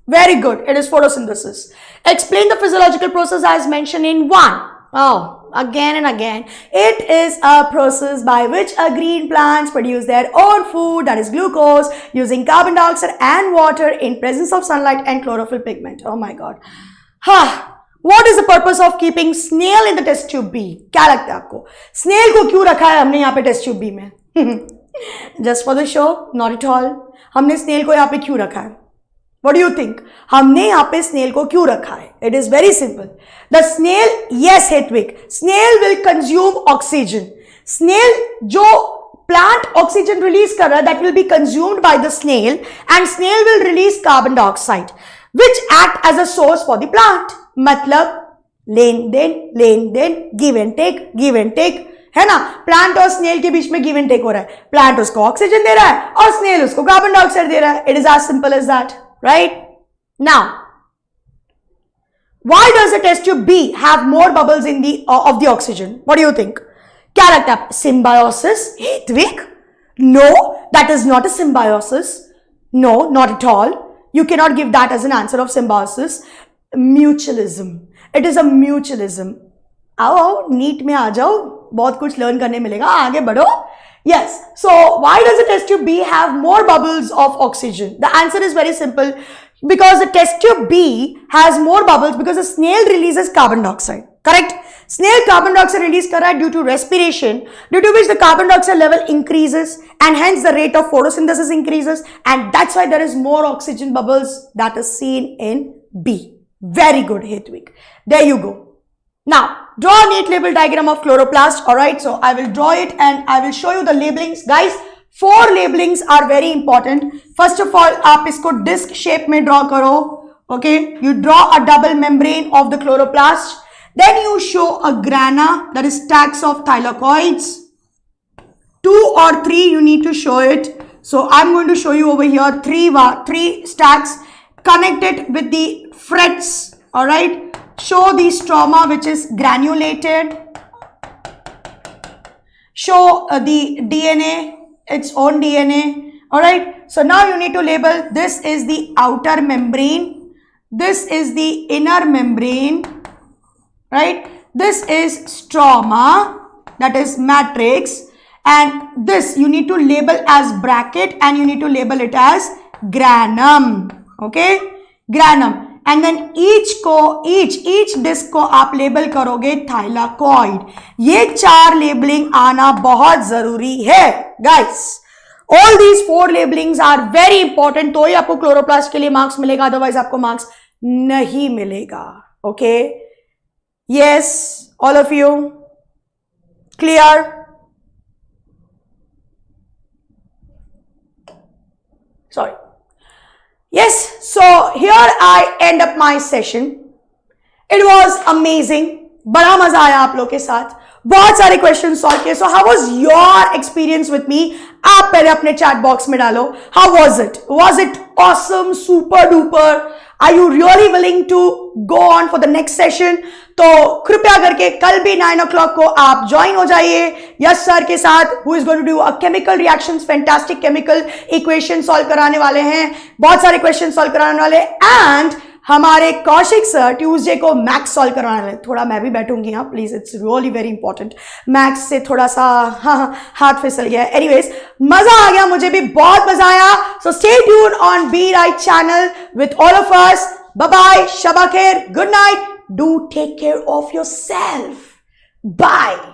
Very good. It is photosynthesis. Explain the physiological process as mentioned in 1. Oh, again and again. It is a process by which a green plants produce their own food, that is glucose, using carbon dioxide and water in presence of sunlight and chlorophyll pigment. Oh my God. What is the purpose of keeping snail in the test tube B? क्या लगता है आपको? Snail को क्यों रखा है हमने यहाँ पे test tube B में? Just for the show? Not at all. हमने snail को यहाँ पे क्यों रखा है? What do you think? हमने यहाँ पे snail को क्यों रखा है? It is very simple. The snail, yes, Hedwig, snail will consume oxygen. Snail जो plant oxygen release कर रहा है, that will be consumed by the snail, and snail will release carbon dioxide, which act as a source for the plant. मतलब लेन then, give and take, है ना? Plant और snail के बीच में गिव एंड टेक हो रहा है. प्लांट उसको ऑक्सीजन दे रहा है और स्नेल उसको कार्बन डाइऑक्साइड दे रहा है. It is as simple as that, right? Now, why does the test tube B have more bubbles in the of the oxygen? What do you think? क्या लगता है? Symbiosis? Hedwig? No, that is not a symbiosis. No, not at all. You cannot give that as an answer of symbiosis. Mutualism. It is a mutualism. आओ NEET में आ जाओ, बहुत कुछ learn करने मिलेगा, आगे बढ़ो. Yes, so why does the test tube B have more bubbles of oxygen? The answer is very simple. Because the test tube B has more bubbles because the snail releases carbon dioxide. Correct? Snail carbon dioxide release कर रहा है due to respiration, due to which the carbon dioxide level increases and hence the rate of photosynthesis increases, and that's why there is more oxygen bubbles that is seen in B. Very good, Hedwig. There you go. Now, draw a neat label diagram of chloroplast. Alright, so I will draw it and I will show you the labelings. Guys, 4 labelings are very important. First of all, आप इसको disc shape में draw करो. Okay, you draw a double membrane of the chloroplast. Then you show a grana, that is stacks of thylakoids. 2 or 3 you need to show it. So I'm going to show you over here 3 stacks connected with the frets. Alright. Show the stroma which is granulated. Show the DNA, its own DNA. Alright, so now you need to label, this is the outer membrane, this is the inner membrane, right? This is stroma, that is matrix, and this you need to label as bracket and you need to label it as granum. Okay, granum. And then each disc को आप label करोगे thylakoid. ये 4 labelling आना बहुत जरूरी है guys. All these 4 labellings are very important. तो ही आपको क्लोरोप्लास्ट के लिए मार्क्स मिलेगा, अदरवाइज आपको मार्क्स नहीं मिलेगा. Okay, yes, all of you clear? Sorry. Yes, so here I end up my session. It was amazing. बड़ा मजा आया आप लोग के साथ. बहुत सारे क्वेश्चन सॉल्व किए. So how was your experience with me? आप पहले अपने चैट बॉक्स में डालो. How was it? Was it awesome? Super duper? Are you really willing to go on for the next session? तो कृपया करके कल भी 9 o'clock को आप ज्वाइन हो जाइए यश सर के साथ, who is going to do a chemical reactions, fantastic chemical equation solve कराने वाले हैं, बहुत सारे क्वेश्चन सॉल्व कराने वाले, एंड हमारे कौशिक सर ट्यूसडे को मैथ्स सॉल्व कराने वाले. थोड़ा मैं भी बैठूंगी यहाँ please, it's really very important. Maths से थोड़ा सा हाथ फिसल गया. एनीवेज, मजा आ गया, मुझे भी बहुत मजा आया. So stay tune on be right channel with all of us. Bye bye, शबा खैर, good night. Do take care of yourself. Bye.